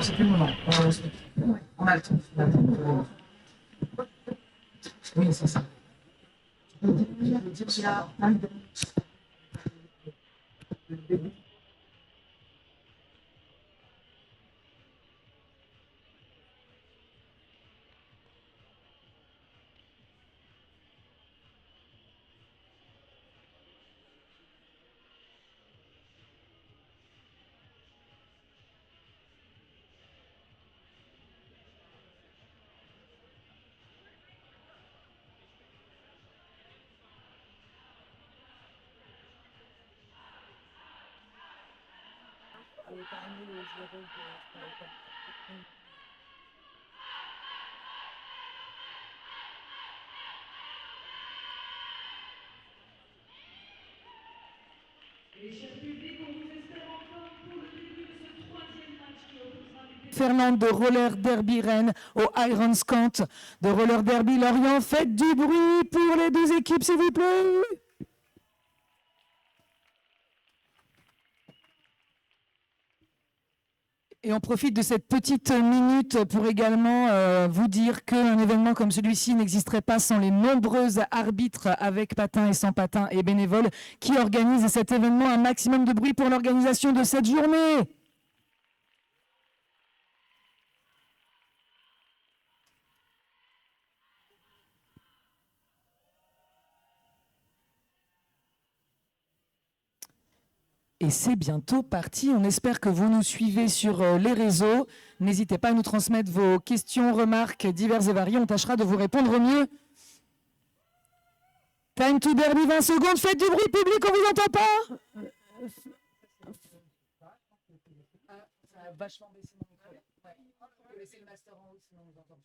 C'est plus le moment. On a le temps. Oui, c'est ça. Fernande de Roller Derby Rennes au Iron Scant de Roller Derby Lorient. Faites du bruit pour les deux équipes, s'il vous plaît. Et on profite de cette petite minute pour également vous dire qu'un événement comme celui-ci n'existerait pas sans les nombreux arbitres avec patins et sans patins et bénévoles qui organisent cet événement. Un maximum de bruit pour l'organisation de cette journée. Et c'est bientôt parti. On espère que vous nous suivez sur les réseaux. N'hésitez pas à nous transmettre vos questions, remarques diverses et variées. On tâchera de vous répondre au mieux. Time to derby, 20 secondes. Faites du bruit public, on vous entend pas. Ça a vachement baissé mon micro. Ouais. On peut laisser le master en haut, sinon on vous entend plus.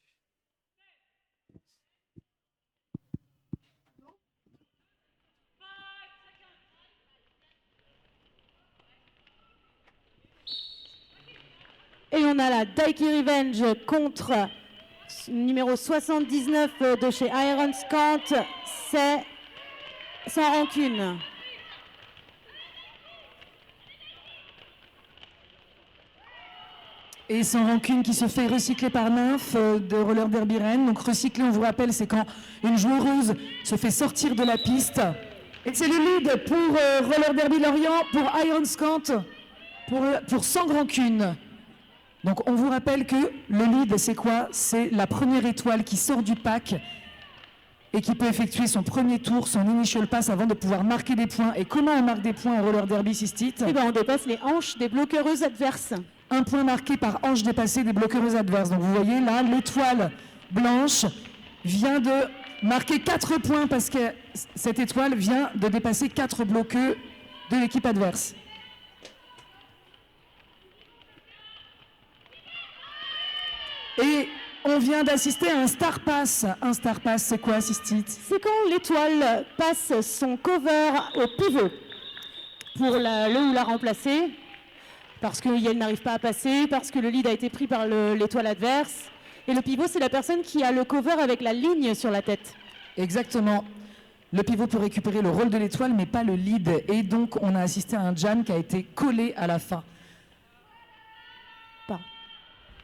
Et on a la Daiki Revenge contre numéro 79 de chez Iron Scant. C'est sans rancune. Et sans rancune qui se fait recycler par Nymph de Roller Derby Rennes. Donc recycler, on vous rappelle, c'est quand une joueuse se fait sortir de la piste. Et c'est le lead pour Roller Derby Lorient, pour Iron Scant, pour sans rancune. Donc on vous rappelle que le lead, c'est quoi? C'est la première étoile qui sort du pack et qui peut effectuer son premier tour, son initial pass avant de pouvoir marquer des points. Et comment on marque des points en Roller Derby, Sistit? Eh ben, on dépasse les hanches des bloqueuses adverses. Un point marqué par hanche dépassée des bloqueuses adverses. Donc vous voyez là, l'étoile blanche vient de marquer 4 points parce que cette étoile vient de dépasser 4 bloqueux de l'équipe adverse. Et on vient d'assister à un Star Pass. Un Star Pass, c'est quoi, Sistit? C'est quand l'étoile passe son cover au pivot pour le ou la remplacer, parce qu'elle n'arrive pas à passer, parce que le lead a été pris par l'étoile adverse. Et le pivot, c'est la personne qui a le cover avec la ligne sur la tête. Exactement. Le pivot peut récupérer le rôle de l'étoile, mais pas le lead. Et donc, on a assisté à un jam qui a été collé à la fin.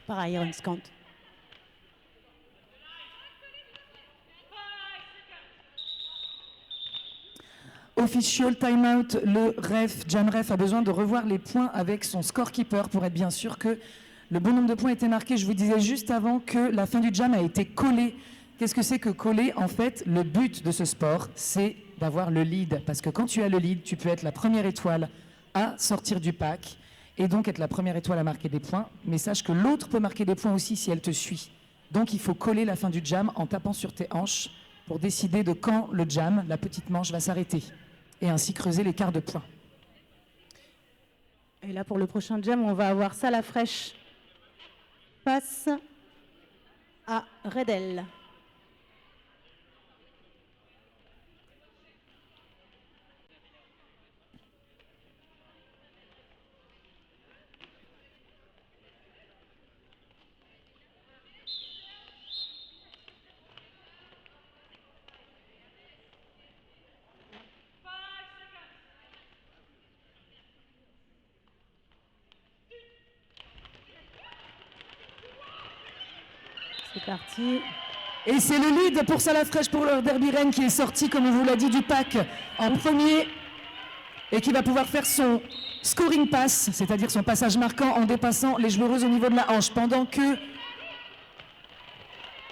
Par Iron Scant. Official timeout, le ref, Jam Ref a besoin de revoir les points avec son scorekeeper pour être bien sûr que le bon nombre de points était marqué. Je vous disais juste avant que la fin du jam a été collée. Qu'est-ce que c'est que coller? En fait, le but de ce sport, c'est d'avoir le lead. Parce que quand tu as le lead, tu peux être la première étoile à sortir du pack et donc être la première étoile à marquer des points. Mais sache que l'autre peut marquer des points aussi si elle te suit. Donc il faut coller la fin du jam en tapant sur tes hanches pour décider de quand le jam, la petite manche, va s'arrêter. Et ainsi creuser l'écart de points. Et là, pour le prochain jam, on va avoir Salah Fraîche face à Redel. C'est parti. Et c'est le lead pour Salafresh pour leur Derby Rennes qui est sorti, comme on vous l'a dit, du pack en premier et qui va pouvoir faire son scoring pass, c'est-à-dire son passage marquant en dépassant les joueuses au niveau de la hanche. Pendant que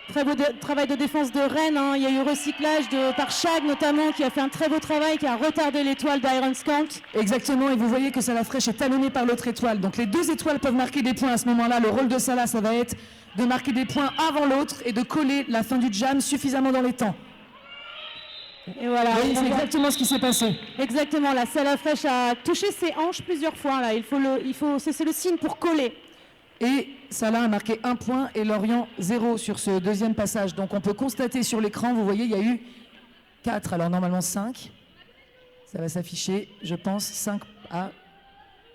Très beau travail de défense de Rennes, hein. Il y a eu recyclage par Chag notamment qui a fait un très beau travail, qui a retardé l'étoile d'Iron Skunk. exactement, et vous voyez que Salafresh est talonné par l'autre étoile. Donc les deux étoiles peuvent marquer des points à ce moment-là. Le rôle de Salah, ça va être de marquer des points avant l'autre et de coller la fin du jam suffisamment dans les temps. Et voilà. Oui, c'est exactement ce qui s'est passé. Exactement, la Salafresh a touché ses hanches plusieurs fois. Là. C'est le signe pour coller. Et Salah a marqué 1 point et Lorient 0 sur ce deuxième passage. Donc on peut constater sur l'écran, vous voyez, il y a eu 4, alors normalement 5. Ça va s'afficher, je pense, 5 à...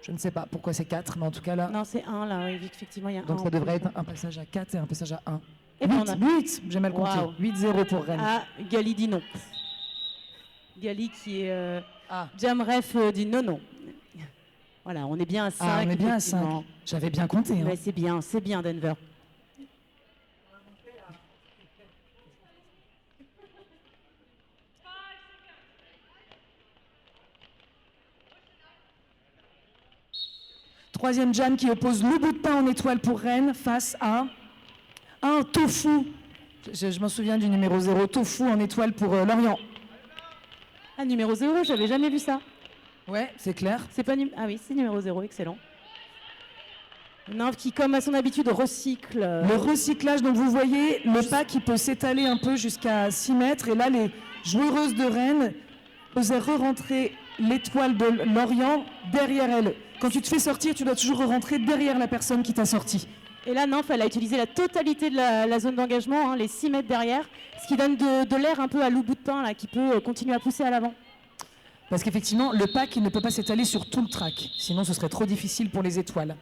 Je ne sais pas pourquoi c'est 4, mais en tout cas là... Non, c'est 1 là, oui, effectivement, il y a 1. Donc ça devrait être un passage à 4 et un passage à 1. Et ben, 8, j'ai mal compté. Wow. 8-0 pour Rennes. Ah, Gali dit non. Gali qui est Ah. Jamref dit non. Voilà, on est bien à 5. Ah, on est bien à 5. J'avais bien compté. Hein. Mais c'est bien Denver. Troisième jam qui oppose le bout de pain en étoile pour Rennes face à un tofu. Je m'en souviens du numéro 0, tofu en étoile pour Lorient. Ah, numéro 0, j'avais jamais vu ça. Ouais, c'est clair. C'est pas Ah oui, c'est numéro 0, excellent. Nymphe qui, comme à son habitude, recycle. Le recyclage, donc vous voyez, le pack qui peut s'étaler un peu jusqu'à 6 mètres. Et là, les joueuses de Rennes faisaient re-rentrer l'étoile de Lorient derrière elle. Quand tu te fais sortir, tu dois toujours rentrer derrière la personne qui t'a sorti. Et là, Nymphe, elle a utilisé la totalité de la zone d'engagement, hein, les 6 mètres derrière, ce qui donne de l'air un peu à Lou bout de pain, là, qui peut continuer à pousser à l'avant. Parce qu'effectivement, le pack, il ne peut pas s'étaler sur tout le track. Sinon, ce serait trop difficile pour les étoiles.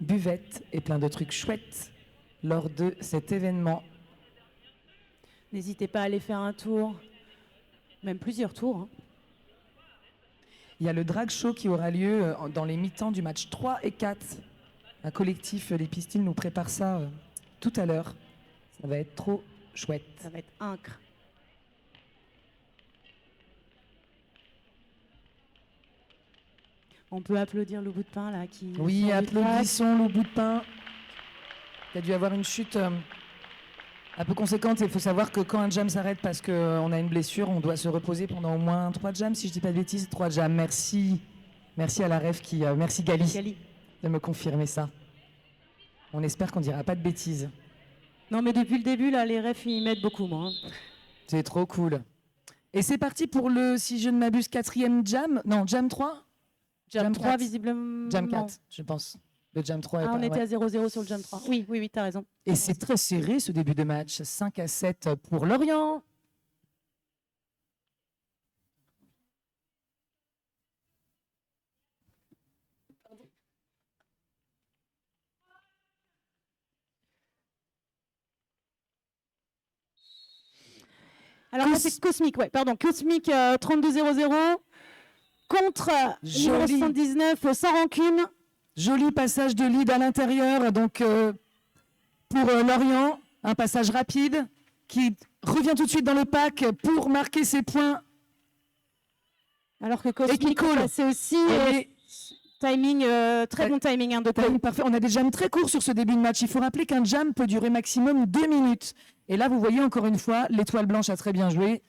Buvette et plein de trucs chouettes lors de cet événement. N'hésitez pas à aller faire un tour, même plusieurs tours. Hein. Il y a le drag show qui aura lieu dans les mi-temps du match 3 et 4. Un collectif, les Pistils, nous prépare ça tout à l'heure. Ça va être trop chouette. Ça va être incre. On peut applaudir le bout de pain là qui. Oui, applaudissons le bout de pain. Il a dû avoir une chute un peu conséquente. Il faut savoir que quand un jam s'arrête parce qu'on a une blessure, on doit se reposer pendant au moins 3 jams, si je dis pas de bêtises. 3 jams. Merci. Merci à la ref qui. Merci Gali de me confirmer ça. On espère qu'on dira pas de bêtises. Non, mais depuis le début, là, les refs, ils m'aident beaucoup, moi. C'est trop cool. Et c'est parti pour le, si je ne m'abuse, 4e jam. Non, jam 3 Jam 3, 4. visiblement. Jam 4, je pense. Le jam 3 est Ah, on pas... était ouais. à 0-0 sur le Jam 3. Oui, t'as raison. Et c'est très serré ce début de match. 5-7 pour Lorient. Alors, là, c'est Cosmic, ouais, pardon. Cosmic 32-0-0 contre numéro 79 sans rancune. Joli passage de lead à l'intérieur, donc pour Lorient, un passage rapide qui revient tout de suite dans le pack pour marquer ses points. Alors que Cosmic c'est aussi timing, très bon timing hein, de Timing parfait. On a des jams très courts sur ce début de match. Il faut rappeler qu'un jam peut durer maximum 2 minutes. Et là, vous voyez encore une fois, l'étoile blanche a très bien joué.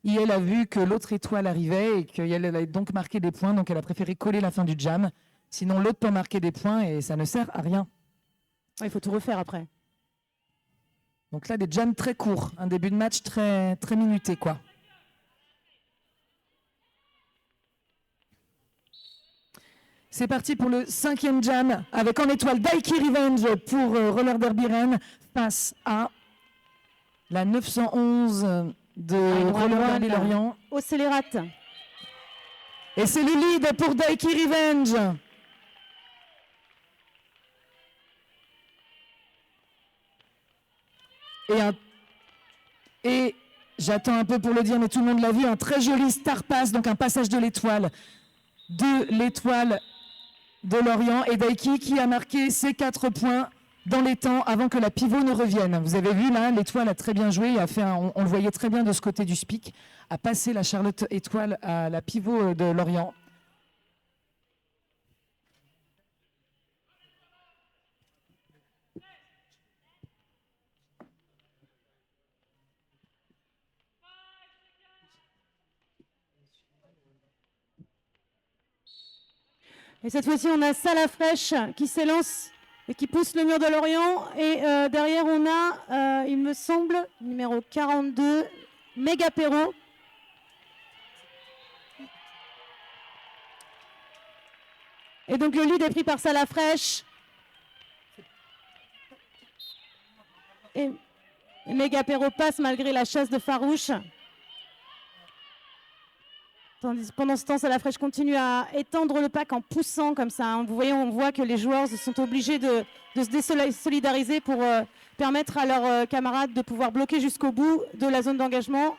Et elle a vu que l'autre étoile arrivait et qu'elle allait donc marquer des points, donc elle a préféré coller la fin du jam. Sinon, l'autre peut marquer des points et ça ne sert à rien. Il faut tout refaire après. Donc là, des jams très courts, un début de match très, très minuté, quoi. C'est parti pour le 5e jam avec en étoile Daiki Revenge pour Roller Derby Rennes face à la 911 de Roller Derby Lorient. Au Scélérate. Et c'est le lead pour Daiki Revenge. Et j'attends un peu pour le dire, mais tout le monde l'a vu, un très joli star pass, donc un passage de l'étoile de Lorient, et Daiki qui a marqué ses 4 points dans les temps avant que la pivot ne revienne. Vous avez vu là, l'étoile a très bien joué, on le voyait très bien de ce côté du SPIC, a passé la Charlotte étoile à la pivot de Lorient. Et cette fois-ci, on a Salafrèche qui s'élance et qui pousse le mur de Lorient. Et derrière, on a, il me semble, numéro 42, Megapéro. Et donc le lead est pris par Salafrèche. Et Megapéro passe malgré la chasse de Farouche. Pendant ce temps, Salafrèche continue à étendre le pack en poussant comme ça. Vous voyez, on voit que les joueurs sont obligés de se désolidariser pour permettre à leurs camarades de pouvoir bloquer jusqu'au bout de la zone d'engagement.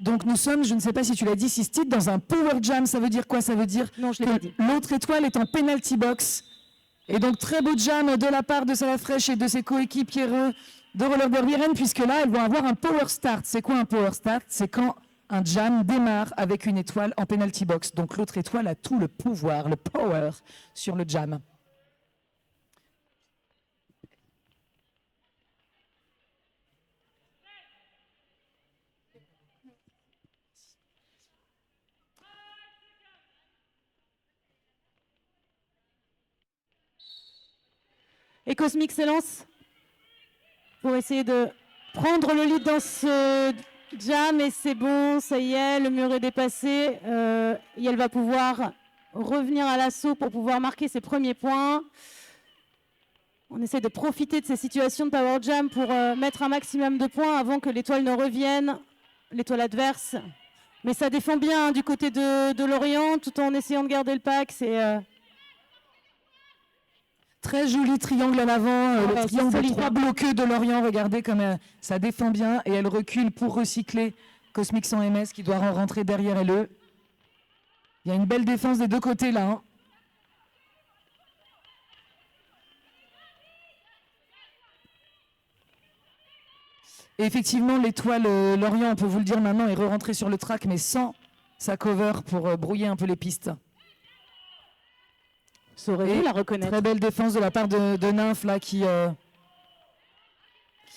Donc nous sommes, je ne sais pas si tu l'as dit, Sistine, dans un power jam. Ça veut dire quoi? Ça veut dire Non, je l'ai pas dit. L'autre étoile est en penalty box. Et donc très beau jam de la part de Salafrèche et de ses coéquipiers de Roller Derby Rennes, puisque là, elles vont avoir un power start. C'est quoi un power start? C'est quand un jam démarre avec une étoile en penalty box. Donc l'autre étoile a tout le pouvoir, le power sur le jam. Et Cosmic s'élance pour essayer de prendre le lead dans ce jam. Et c'est bon, ça y est, le mur est dépassé. Et elle va pouvoir revenir à l'assaut pour pouvoir marquer ses premiers points. On essaie de profiter de ces situations de power jam pour mettre un maximum de points avant que l'étoile ne revienne, l'étoile adverse. Mais ça défend bien du côté de Lorient, tout en essayant de garder le pack. C'est... Très joli triangle en avant, le triangle de 3 bloqueux de Lorient. Regardez comme ça défend bien et elle recule pour recycler Cosmic sans MS qui doit rentrer derrière LE. Il y a une belle défense des deux côtés là. Hein. Et effectivement, l'étoile Lorient, on peut vous le dire maintenant, est re-rentrée sur le track, mais sans sa cover pour brouiller un peu les pistes. Saurez-vous la reconnaître? Très belle défense de la part de Nymph là, qui a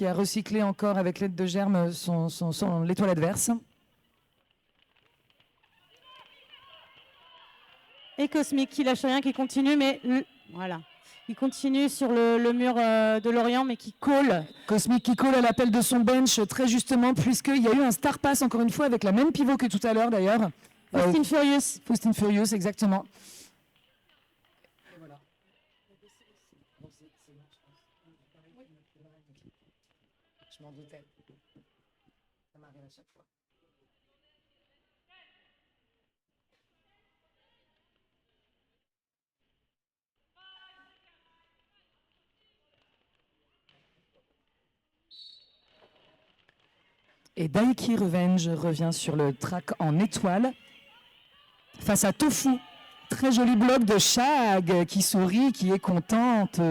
recyclé encore avec l'aide de Germe l'étoile adverse. Et Cosmic qui lâche rien, qui continue, mais voilà. Il continue sur le mur de Lorient, mais qui colle. Cosmic qui colle à l'appel de son bench, très justement, puisqu'il y a eu un star pass, encore une fois, avec la même pivot que tout à l'heure d'ailleurs. Faustine Furious. Faustine Furious, exactement. Je m'en doutais. Ça m'arrive à chaque fois. Et Daiki Revenge revient sur le track en étoile face à Tofu. Très joli bloc de Shag qui sourit, qui est contente.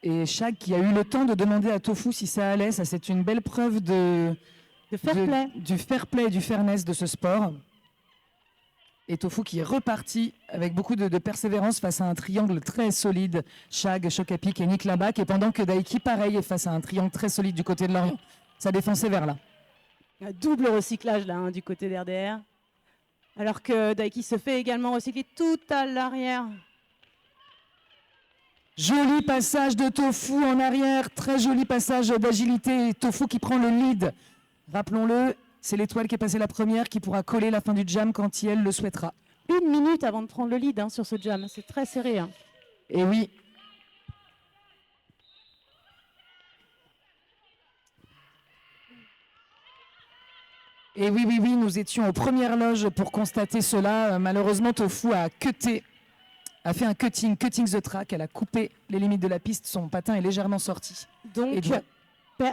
Et Shag qui a eu le temps de demander à Tofu si ça allait. Ça, c'est une belle preuve du fair play, du fairness de ce sport. Et Tofu qui est reparti avec beaucoup de persévérance face à un triangle très solide. Shag, Chocapic et Nick Labac. Et pendant que Daiki, pareil, est face à un triangle très solide du côté de Lorient. Ça défend sévère là. Un double recyclage là, hein, du côté d'RDR. Alors que Daiki se fait également recycler tout à l'arrière. Joli passage de Tofu en arrière. Très joli passage d'agilité. Tofu qui prend le lead. Rappelons-le, c'est l'étoile qui est passée la première qui pourra coller la fin du jam quand elle le souhaitera. 1 minute avant de prendre le lead hein, sur ce jam. C'est très serré. Hein. Et oui. Et oui, oui, oui, nous étions aux premières loges pour constater cela. Malheureusement, Tofu a fait un cutting the track. Elle a coupé les limites de la piste. Son patin est légèrement sorti. Donc, Et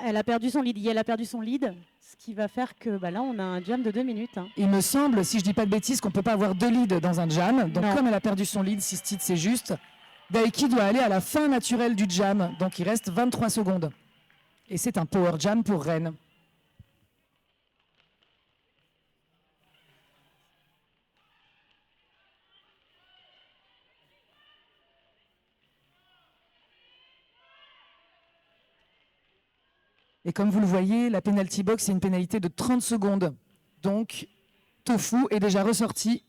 elle a perdu son lead. Elle a perdu son lead, ce qui va faire que là, on a un jam de 2 minutes. Hein. il me semble, si je dis pas de bêtises, qu'on peut pas avoir 2 leads dans un jam. Donc, Non. comme elle a perdu son lead, 6 titres, c'est juste. Daiki doit aller à la fin naturelle du jam. Donc, il reste 23 secondes. Et c'est un power jam pour Rennes. Et comme vous le voyez, la penalty box, c'est une pénalité de 30 secondes. Donc, Tofu est déjà ressorti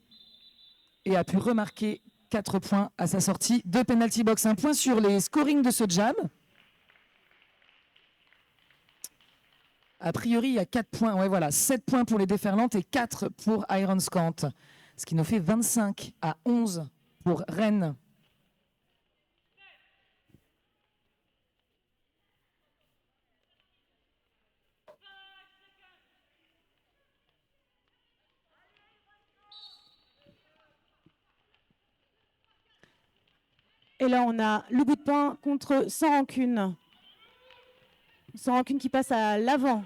et a pu remarquer 4 points à sa sortie de penalty box. Un point sur les scorings de ce jam. A priori, il y a 4 points. Ouais, voilà, 7 points pour les déferlantes et 4 pour Iron Scant. Ce qui nous fait 25-11 pour Rennes. Et là, on a le bout de pain contre Sans Rancune. Sans Rancune qui passe à l'avant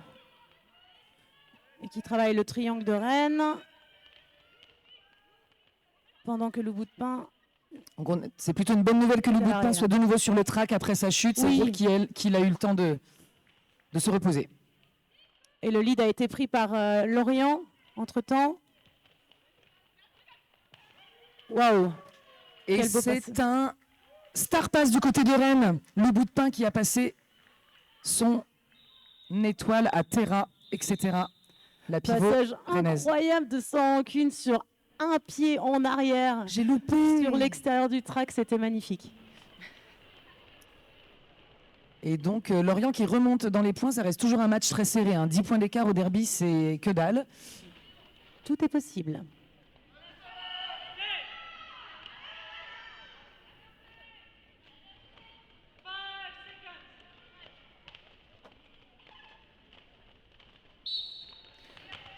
et qui travaille le triangle de Rennes. Pendant que le bout de pain... C'est plutôt une bonne nouvelle que le bout de pain Derrière. soit de nouveau sur le track après sa chute. Ça veut Oui. dire qu'il a eu le temps de se reposer. Et le lead a été pris par Lorient, entre-temps. Waouh! Et Quel beau c'est passe. un star pass du côté de Rennes. Le bout de pain qui a passé son étoile à Terra, etc. La pivot Passage rennaise. incroyable de Sans Rancune sur un pied en arrière. J'ai loupé. Sur l'extérieur du track, c'était magnifique. Et donc Lorient qui remonte dans les points, ça reste toujours un match très serré. 10 points d'écart au derby, c'est que dalle. Tout est possible.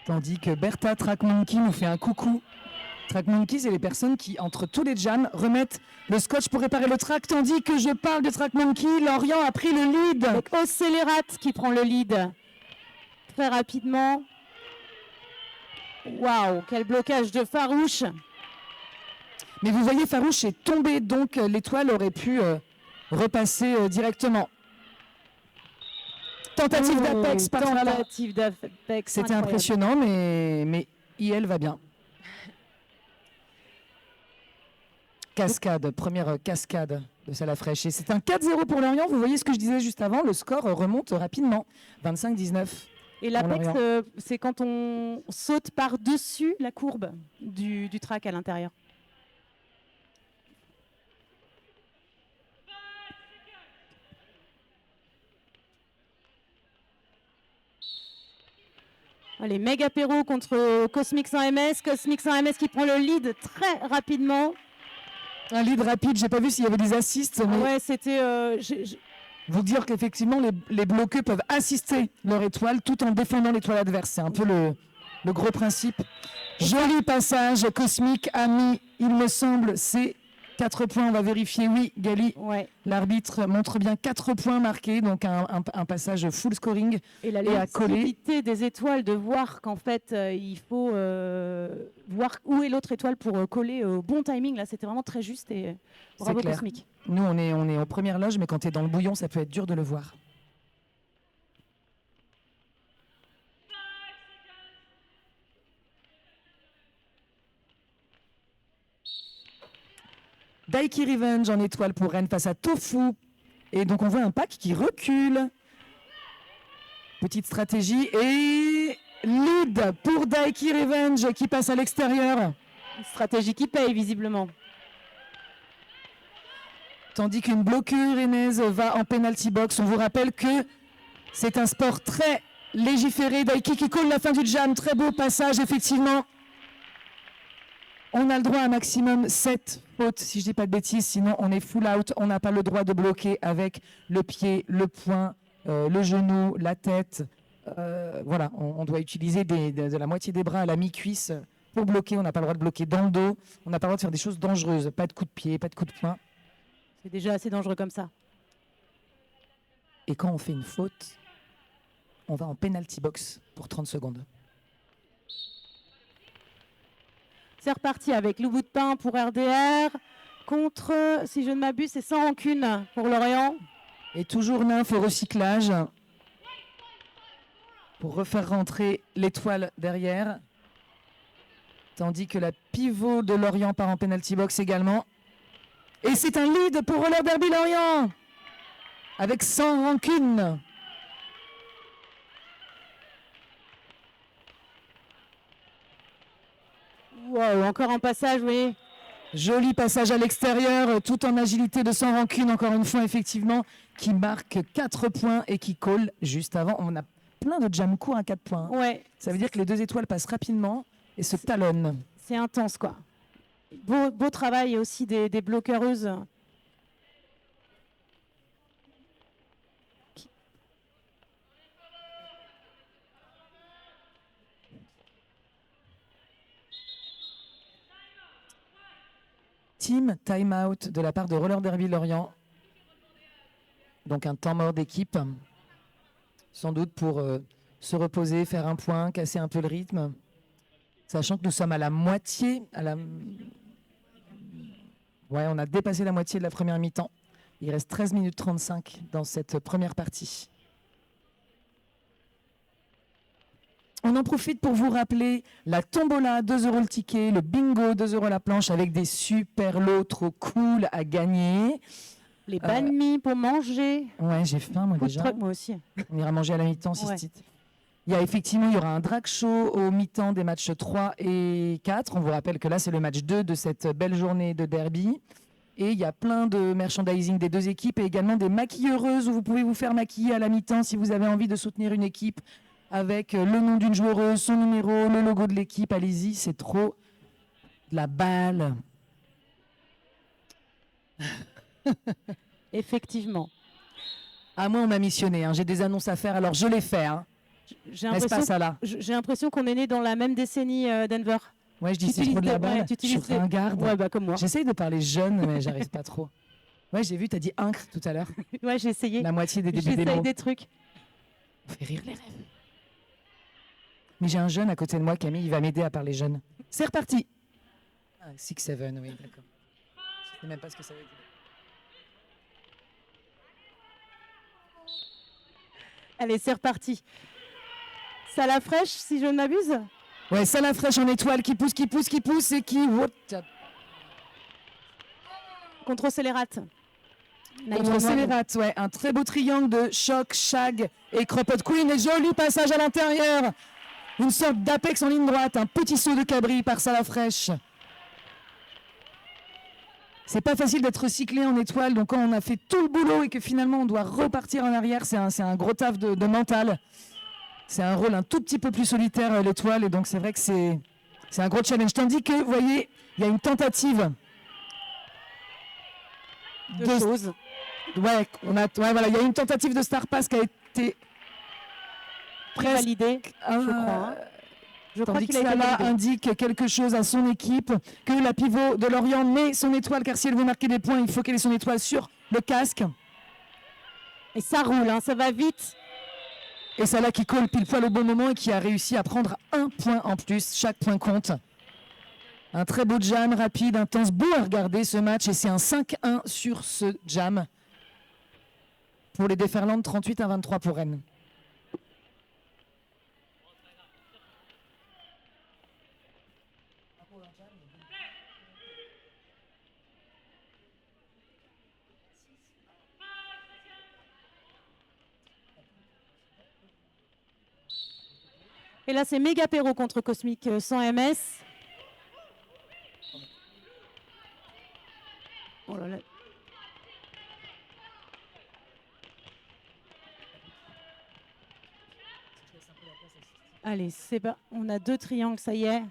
Tandis que Bertha Track Monkey nous fait un coucou. Track Monkey, c'est les personnes qui, entre tous les jams, remettent le scotch pour réparer le track. Tandis que je parle de Track Monkey, Lorient a pris le lead. Avec Océlérat qui prend le lead très rapidement. Waouh, quel blocage de Farouche. Mais vous voyez, Farouche est tombé, donc l'étoile aurait pu repasser directement. Tentative d'Apex par là. Tentative d'Apex. C'était incroyable. impressionnant, mais IL va bien. Cascade, première cascade de Salafrèche. Et c'est un 4-0 pour Lorient. Vous voyez ce que je disais juste avant, le score remonte rapidement. 25-19. Et l'Apex, Lorient. c'est quand on saute par-dessus la courbe du track à l'intérieur. Allez, méga péro contre Cosmic 100 MS. Cosmic 100 MS qui prend le lead très rapidement. Un lead rapide, j'ai pas vu s'il y avait des assists, mais Ouais, c'était... vous dire qu'effectivement les bloqueux peuvent assister leur étoile tout en défendant l'étoile adverse. C'est un peu le gros principe. Joli passage, Cosmic a mis, il me semble, c'est 4 points, on va vérifier. Oui, Gali, ouais. l'arbitre montre bien 4 points marqués, donc un passage full scoring. Et la Et à coller. lucidité des étoiles, de voir qu'en fait, il faut voir où est l'autre étoile pour coller au bon timing. Là, c'était vraiment très juste et bravo clair. Cosmic. Nous, on est aux premières loges, mais quand tu es dans le bouillon, ça peut être dur de le voir. Daiki Revenge en étoile pour Rennes face à Tofu. Et donc on voit un pack qui recule. Petite stratégie et lead pour Daiki Revenge qui passe à l'extérieur. Une stratégie qui paye visiblement. Tandis qu'une bloqueuse rennaise va en penalty box. On vous rappelle que c'est un sport très légiféré. Daiki qui colle la fin du jam. Très beau passage effectivement. On a le droit à un maximum 7 fautes, si je ne dis pas de bêtises, sinon on est full out. On n'a pas le droit de bloquer avec le pied, le poing, le genou, la tête. Voilà, on doit utiliser de la moitié des bras à la mi-cuisse pour bloquer. On n'a pas le droit de bloquer dans le dos. On n'a pas le droit de faire des choses dangereuses. Pas de coups de pied, pas de coups de poing. C'est déjà assez dangereux comme ça. Et quand on fait une faute, on va en penalty box pour 30 secondes. C'est reparti avec le bout de pain pour RDR. Contre, si je ne m'abuse, c'est sans rancune pour Lorient. Et toujours nymphe au recyclage pour refaire rentrer l'étoile derrière. Tandis que la pivot de Lorient part en penalty box également. Et c'est un lead pour Roller Derby Lorient avec sans rancune. Wow, encore un passage, oui. Joli passage à l'extérieur, tout en agilité de sans rancune, encore une fois, effectivement, qui marque 4 points et qui colle juste avant. On a plein de jam courts à 4 points. Ouais, Ça veut dire que les 2 étoiles passent rapidement et se talonnent. c'est intense, quoi. Beau travail aussi des bloqueureuses. Team time-out de la part de Roller Derby Lorient. Donc un temps mort d'équipe, sans doute pour se reposer, faire un point, casser un peu le rythme. Sachant que nous sommes à la moitié, ouais, on a dépassé la moitié de la première mi-temps. Il reste 13 minutes 35 dans cette première partie. On en profite pour vous rappeler la tombola, 2 € le ticket, le bingo, 2 € la planche avec des super lots trop cool à gagner. Les banh mi pour manger. Ouais, j'ai faim moi Food déjà. truck, moi aussi. On ira manger à la mi-temps, Ouais. Sistit. Il y aura un drag show au mi-temps des matchs 3 et 4. On vous rappelle que là, c'est le match 2 de cette belle journée de derby. Et il y a plein de merchandising des 2 équipes et également des maquilleuses où vous pouvez vous faire maquiller à la mi-temps si vous avez envie de soutenir une équipe avec le nom d'une joueuse, son numéro, le logo de l'équipe. Allez-y, c'est trop de la balle. Effectivement. Ah, moi, on m'a missionné. Hein. J'ai des annonces à faire, alors je les fais. Hein. J'ai N'est-ce pas, l'impression, ça là? j'ai l'impression qu'on est né dans la même décennie, Denver. Ouais, je dis Tu c'est trop de la utilises- balle. ouais, tu Je suis utilises les- ringarde. Ouais, bah comme moi. J'essaye de parler jeune, mais j'arrive pas trop. Ouais, j'ai vu, t'as dit incre tout à l'heure. Ouais, j'ai essayé. La moitié des débuts des J'essaye mots. des trucs. On fait rire les rêves. Mais j'ai un jeune à côté de moi, Camille, il va m'aider à parler jeune. C'est reparti. 6-7, oui, d'accord. Je sais même pas ce que ça veut dire. Allez, c'est reparti. Salah fraîche, si je ne m'abuse. Ouais, ça la fraîche en étoile qui pousse et qui... Contre Scélérate. Contre Scélérate, ouais. Un très beau triangle de Choc, Shag et Cropot Queen. Et joli passage à l'intérieur. Une sorte d'apex en ligne droite. Un petit saut de cabri par Salah fraîche. C'est pas facile d'être recyclé en étoile. Donc quand on a fait tout le boulot et que finalement on doit repartir en arrière, c'est un gros taf de mental. C'est un rôle un tout petit peu plus solitaire, l'étoile. Et donc c'est vrai que c'est un gros challenge. Tandis que, vous voyez, il y a une tentative de choses. Ouais, voilà, il y a une tentative de Star Pass qui a été presque Validé, je crois. Je crois tandis que qu'il a été Salah validé. indique quelque chose à son équipe, que la pivot de Lorient met son étoile, car si elle veut marquer des points, il faut qu'elle ait son étoile sur le casque. Et ça roule, hein, ça va vite. Et Salah qui colle pile poil au bon moment et qui a réussi à prendre un point en plus. Chaque point compte. Un très beau jam, rapide, intense, beau à regarder ce match. Et c'est un 5-1 sur ce jam. Pour les Déferlandes, 38-23 pour Rennes. Et là, c'est Méga Perro contre Cosmic sans MS. Oh là là. Allez, c'est pas. On a 2 triangles, ça y est.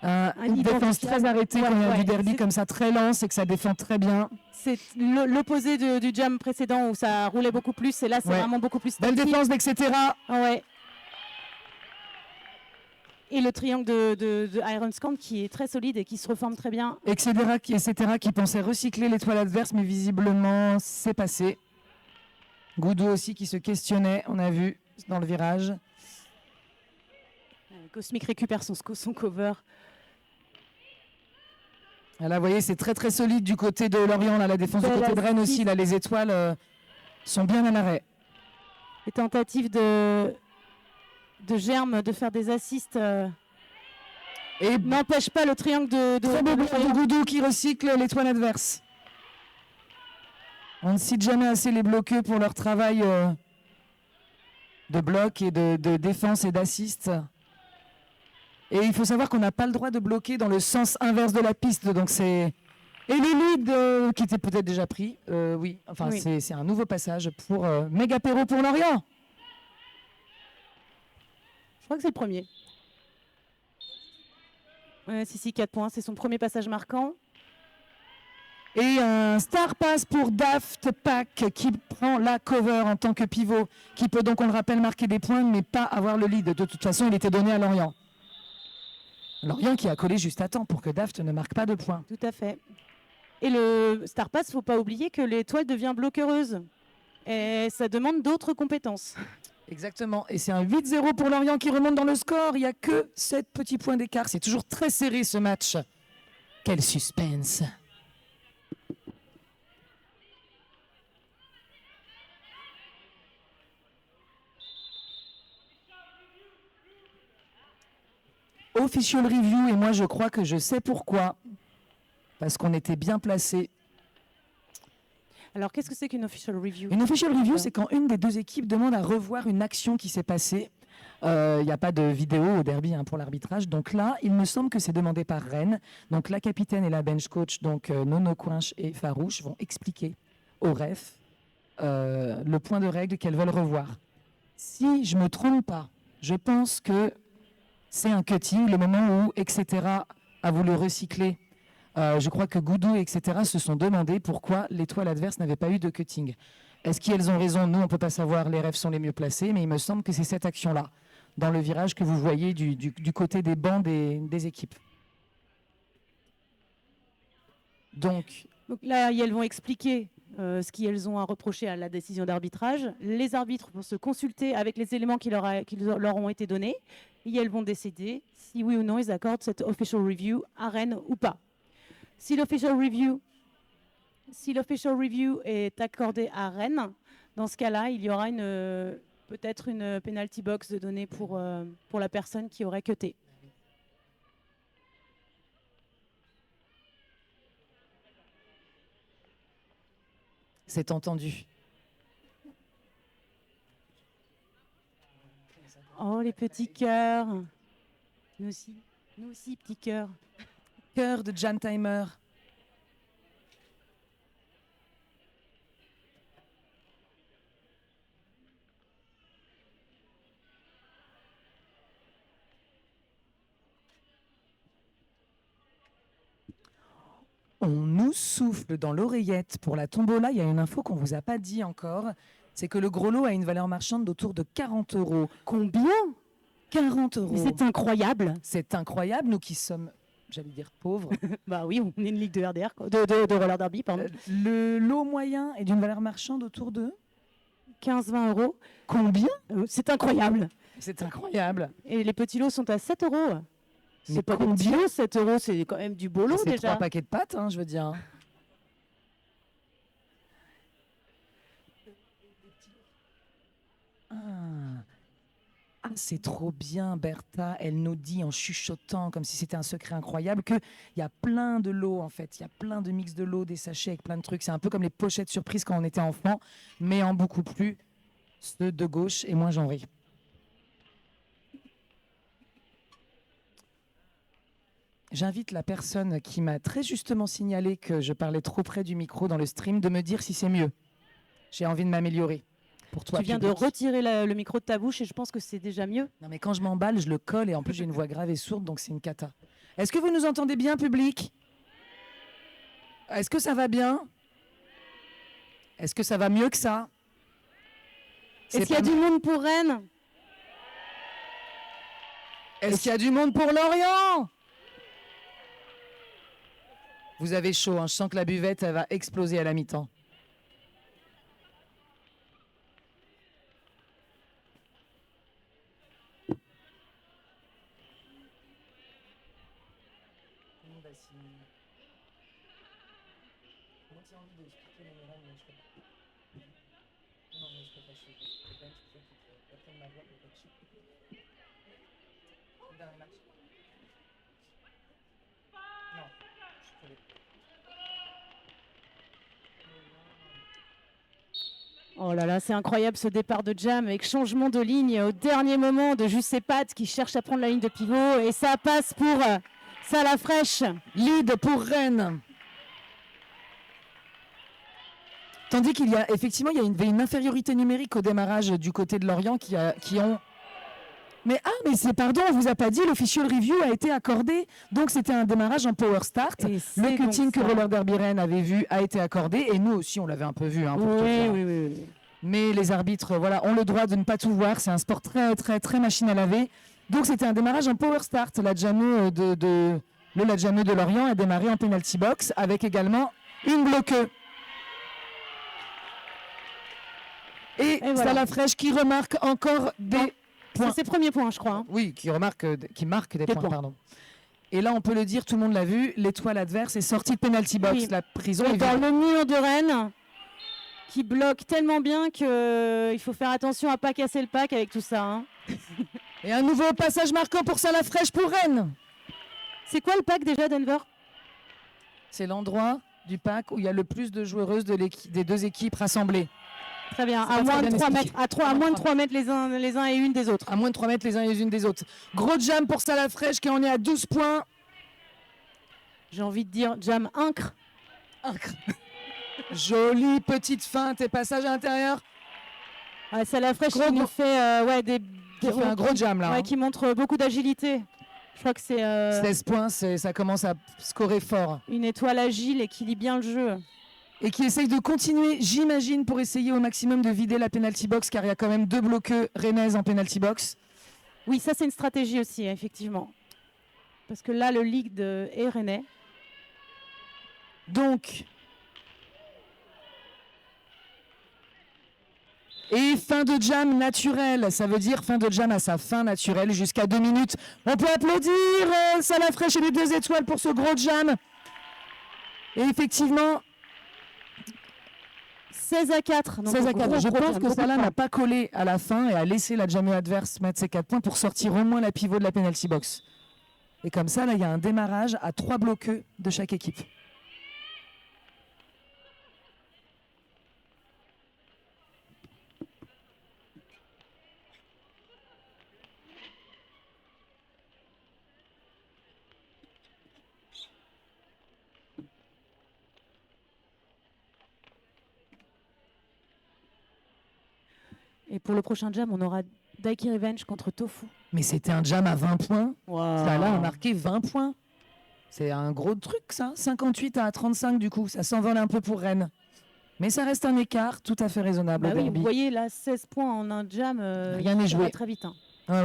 Une défense identifiable. très arrêtée quand il y a Ouais, du derby c'est- comme ça, très lent, c'est que ça défend très bien. C'est l'opposé du jam précédent où ça roulait beaucoup plus. Et là, c'est Ouais. vraiment beaucoup plus Belle statique. défense d'Etc. Ah ouais. Et le triangle de Iron Scand qui est très solide et qui se reforme très bien. Etc. qui pensait recycler l'étoile adverse, mais visiblement c'est passé. Goudou aussi qui se questionnait, on a vu dans le virage. Cosmic récupère son cover. Ah, là, vous voyez, c'est très très solide du côté de Lorient, là, la défense du Belle côté de Rennes assist. aussi. Là, les étoiles sont bien à l'arrêt. Les tentatives de Germe de faire des assists Et n'empêche pas le triangle de très beau bloc de Goudou qui recycle l'étoile adverse. On ne cite jamais assez les bloqueux pour leur travail de bloc et de défense et d'assist. Et il faut savoir qu'on n'a pas le droit de bloquer dans le sens inverse de la piste. Donc c'est... Et le lead qui était peut-être déjà pris. Oui, enfin Oui. c'est un nouveau passage pour Méga Perro pour Lorient. Je crois que c'est le premier. Ouais, si, 4 points. C'est son premier passage marquant. Et un star pass pour Daft Pack qui prend la cover en tant que pivot, qui peut donc, on le rappelle, marquer des points, mais pas avoir le lead. De toute façon, il était donné à Lorient. Lorient qui a collé juste à temps pour que Daft ne marque pas de points. Tout à fait. Et le Star Pass, faut pas oublier que l'étoile devient bloqueuse. Et ça demande d'autres compétences. Exactement. Et c'est un 8-0 pour Lorient qui remonte dans le score. Il n'y a que 7 petits points d'écart. C'est toujours très serré ce match. Quel suspense. Official review, et moi je crois que je sais pourquoi. Parce qu'on était bien placés. Alors, qu'est-ce que c'est qu'une official review? Une official review, c'est quand une des deux équipes demande à revoir une action qui s'est passée. Il n'y a pas de vidéo au derby pour l'arbitrage. Donc là, il me semble que c'est demandé par Rennes. Donc la capitaine et la bench coach, donc Nono Coinche et Farouche, vont expliquer au ref le point de règle qu'elles veulent revoir. Si je ne me trompe pas, je pense que c'est un cutting, le moment où, etc., a voulu recycler. Je crois que Goudou, etc., se sont demandé pourquoi l'étoile adverse n'avait pas eu de cutting. Est-ce qu'elles ont raison? Nous, on ne peut pas savoir, les refs sont les mieux placés, mais il me semble que c'est cette action-là, dans le virage que vous voyez du côté des bancs des équipes. Donc, Là, elles vont expliquer ce qu'elles ont à reprocher à la décision d'arbitrage. Les arbitres vont se consulter avec les éléments qui leur ont été donnés. Et elles vont décider si oui ou non ils accordent cette official review à Rennes ou pas. Si l'official review est accordée à Rennes, dans ce cas-là, il y aura peut-être une penalty box de donner pour la personne qui aurait cuté. c'est entendu. Oh, les petits cœurs. Nous aussi, petits cœurs. Cœur de Jan Timer. On nous souffle dans l'oreillette pour la tombola. Il y a une info qu'on ne vous a pas dit encore. C'est que le gros lot a une valeur marchande d'autour de 40 euros. Combien? 40 euros. C'est incroyable. C'est incroyable, nous qui sommes, j'allais dire, pauvres. Bah oui, on est une ligue de RDR, quoi. de roller derby, pardon. Le lot moyen est d'une valeur marchande autour de 15-20 euros. combien? C'est incroyable. C'est incroyable. Et les petits lots sont à 7 euros. Mais C'est pas des petits lots, 7 euros, c'est quand même du beau lot C'est déjà. 3 paquets de pâtes, je veux dire. Ah, c'est trop bien, Bertha. Elle nous dit en chuchotant, comme si c'était un secret incroyable, qu'il y a plein de lots, en fait. Il y a plein de mix de lots, des sachets avec plein de trucs. C'est un peu comme les pochettes surprises quand on était enfant, mais en beaucoup plus ceux de gauche et moins genrés. J'invite la personne qui m'a très justement signalé que je parlais trop près du micro dans le stream de me dire si c'est mieux. J'ai envie de m'améliorer. Pour toi, Tu viens de public. retirer le micro de ta bouche et je pense que c'est déjà mieux. Non, mais quand je m'emballe, je le colle et en plus j'ai une voix grave et sourde, donc c'est une cata. Est-ce que vous nous entendez bien, public? Est-ce que ça va bien? Est-ce que ça va mieux que ça? Est-ce qu'il y a du monde pour Rennes? Est-ce qu'il y a du monde pour Lorient? Vous avez chaud, hein. Je sens que la buvette elle va exploser à la mi-temps. Oh là là, c'est incroyable ce départ de Jam avec changement de ligne au dernier moment de Juste ses pattes qui cherche à prendre la ligne de pivot et ça passe pour Salafraîche. Lead pour Rennes. Tandis qu'il y a effectivement il y avait une infériorité numérique au démarrage du côté de Lorient qui ont. Mais c'est pardon, on vous a pas dit, l'official review a été accordé, donc c'était un démarrage en power start. Et Le cutting que ça. Roller Derby Rennes avait vu a été accordé et nous aussi on l'avait un peu vu. Hein, pour tout Oui, dire. oui. Mais les arbitres voilà, ont le droit de ne pas tout voir, c'est un sport très très très machine à laver. Donc c'était un démarrage en power start. La Jameux la Jameux de Lorient a démarré en penalty box avec également une bloqueuse. Et voilà. Salafraîche qui remarque encore des points. C'est ses premiers points, je crois. Hein. Oui, qui marque des points, pardon. Et là, on peut le dire, tout le monde l'a vu, l'étoile adverse est sortie de penalty box. Oui. La prison Et est dans vide. le mur de Rennes qui bloque tellement bien qu'il faut faire attention à ne pas casser le pack avec tout ça. Hein. Et un nouveau passage marquant pour Salafraîche pour Rennes. C'est quoi le pack déjà, Denver? C'est l'endroit du pack où il y a le plus de joueuses des deux équipes rassemblées. Très bien, C'est à pas moins très de bien 3 mètres, expliqué. à moins de 3 mètres les uns et une des autres. À moins de 3 mètres les uns et les unes des autres. Gros jam pour Salafraîche qui en est à 12 points. J'ai envie de dire Jam incre. Jolie petite feinte et passage à l'intérieur. Ouais, Salafraîche Gros- qui nous fait Qui fait un gros jam là. ouais, hein. qui montre beaucoup d'agilité. Je crois que c'est 16 points, ça commence à scorer fort. une étoile agile et qui lit bien le jeu. Et qui essaye de continuer, j'imagine, pour essayer au maximum de vider la penalty box, car il y a quand même 2 bloqueux rennaises en penalty box. Oui, ça c'est une stratégie aussi, effectivement. Parce que là, le league est rennais. Donc, et fin de jam naturelle, ça veut dire fin de jam à sa fin naturelle jusqu'à 2 minutes. On peut applaudir Salafraîche et les 2 étoiles pour ce gros jam. Et effectivement, 16-4. donc 16 à 4. Je gros pense jam, que beaucoup Salah de n'a points. pas collé à la fin et a laissé la jameux adverse mettre ses 4 points pour sortir au moins la pivot de la penalty box. Et comme ça, là, il y a un démarrage à 3 bloqueux de chaque équipe. Et pour le prochain jam, on aura Daiki Revenge contre Tofu. Mais c'était un jam à 20 points. Salah a Wow. marqué 20 points. C'est un gros truc, ça. 58 à 35, du coup. Ça s'envole un peu pour Rennes. Mais ça reste un écart tout à fait raisonnable Bah au oui, derby. vous voyez là, 16 points en un jam, Rien n'est ça va joué. très vite. Hein.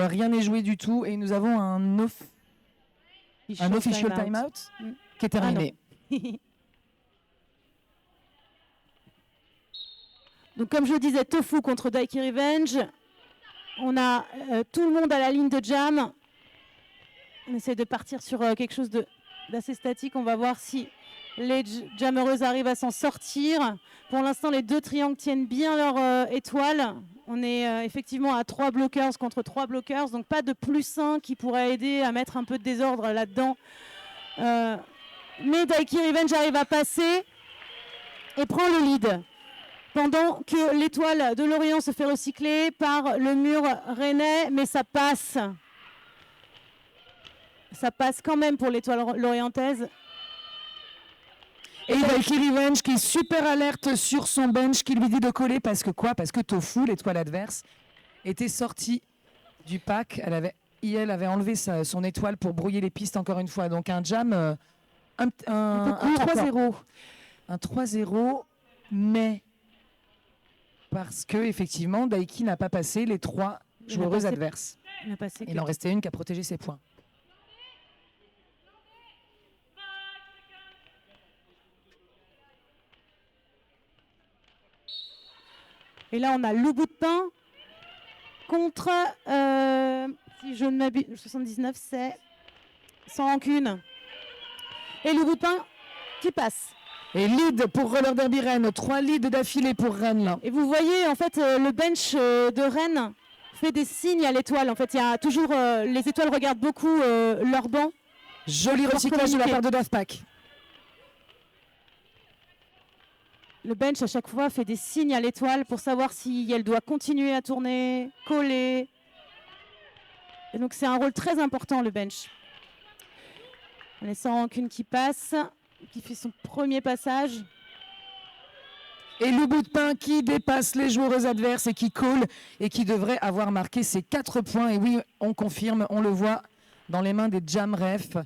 Rien n'est joué du tout. Et nous avons un official timeout Mm. qui est terminé. Donc comme je le disais, Tofu contre Daiki Revenge. On a tout le monde à la ligne de jam. On essaie de partir sur quelque chose d'assez statique. On va voir si les jammereuses arrivent à s'en sortir. Pour l'instant, les 2 triangles tiennent bien leur étoile. On est effectivement à 3 bloqueurs contre 3 bloqueurs. Donc pas de +1 qui pourrait aider à mettre un peu de désordre là-dedans. Mais Daiki Revenge arrive à passer et prend le lead. Pendant que l'étoile de Lorient se fait recycler par le mur rennais, mais ça passe. Ça passe quand même pour l'étoile lorientaise. Et Daiki Revenge qui est super alerte sur son bench, qui lui dit de coller parce que quoi? Parce que Tofu, l'étoile adverse, était sortie du pack. Elle avait enlevé son étoile pour brouiller les pistes encore une fois. Donc un jam, un 3-0. Un 3-0, mais parce que effectivement Daiki n'a pas passé les 3 joueuses adverses. Il en restait une qui a protégé ses points. Et là, on a Loup Bout de Pain contre, si je ne m'abuse, 79, c'est Sans Rancune. Et Loup Bout de Pain qui passe. Et lead pour Roller Derby Rennes, 3 leads d'affilée pour Rennes. Là. Et vous voyez, en fait, le bench de Rennes fait des signes à l'étoile. En fait, il y a toujours, les étoiles regardent beaucoup leur banc. Joli recyclage de la part de Daft Pack. Le bench, à chaque fois, fait des signes à l'étoile pour savoir si elle doit continuer à tourner, coller. Et donc, c'est un rôle très important, le bench. On est Sans Rancune qui passe, qui fait son premier passage. Et le bout de pain qui dépasse les joueuses adverses et qui colle et qui devrait avoir marqué ses 4 points. Et oui, on confirme, on le voit dans les mains des Jam Ref.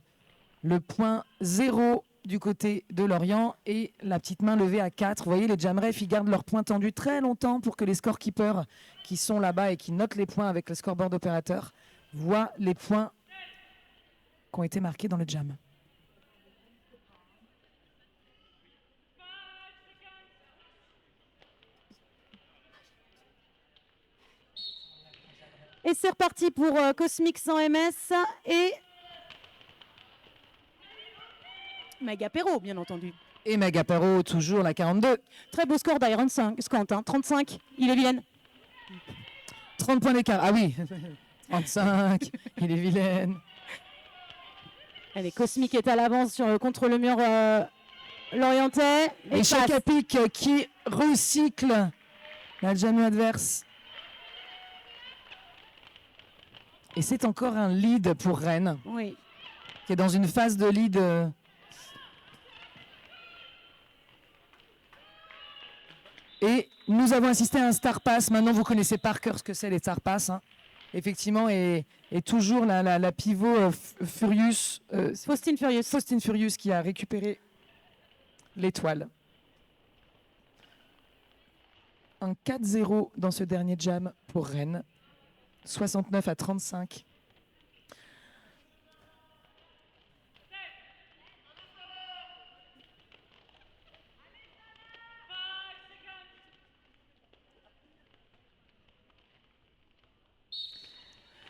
Le point 0 du côté de Lorient et la petite main levée à 4. Vous voyez, les Jam Ref, ils gardent leur point tendu très longtemps pour que les scorekeepers qui sont là-bas et qui notent les points avec le scoreboard opérateur voient les points qui ont été marqués dans le jam. Et c'est reparti pour Cosmic sans MS et Megapero, bien entendu. Et Megapero, toujours la 42. Très beau score d'Iron Quentin, 35, il est vilaine. 30 points d'écart, ah oui, 35, il est vilaine. Allez, Cosmic est à l'avance contre le mur lorientais. Et Chocapic qui recycle la jam adverse. Et c'est encore un lead pour Rennes, oui, qui est dans une phase de lead. Et nous avons assisté à un Star Pass. Maintenant, vous connaissez par cœur ce que c'est les Star Pass. Hein. Effectivement, et toujours la pivot Furious. Faustine Furious. Faustine Furious qui a récupéré l'étoile. Un 4-0 dans ce dernier jam pour Rennes. 69 à 35.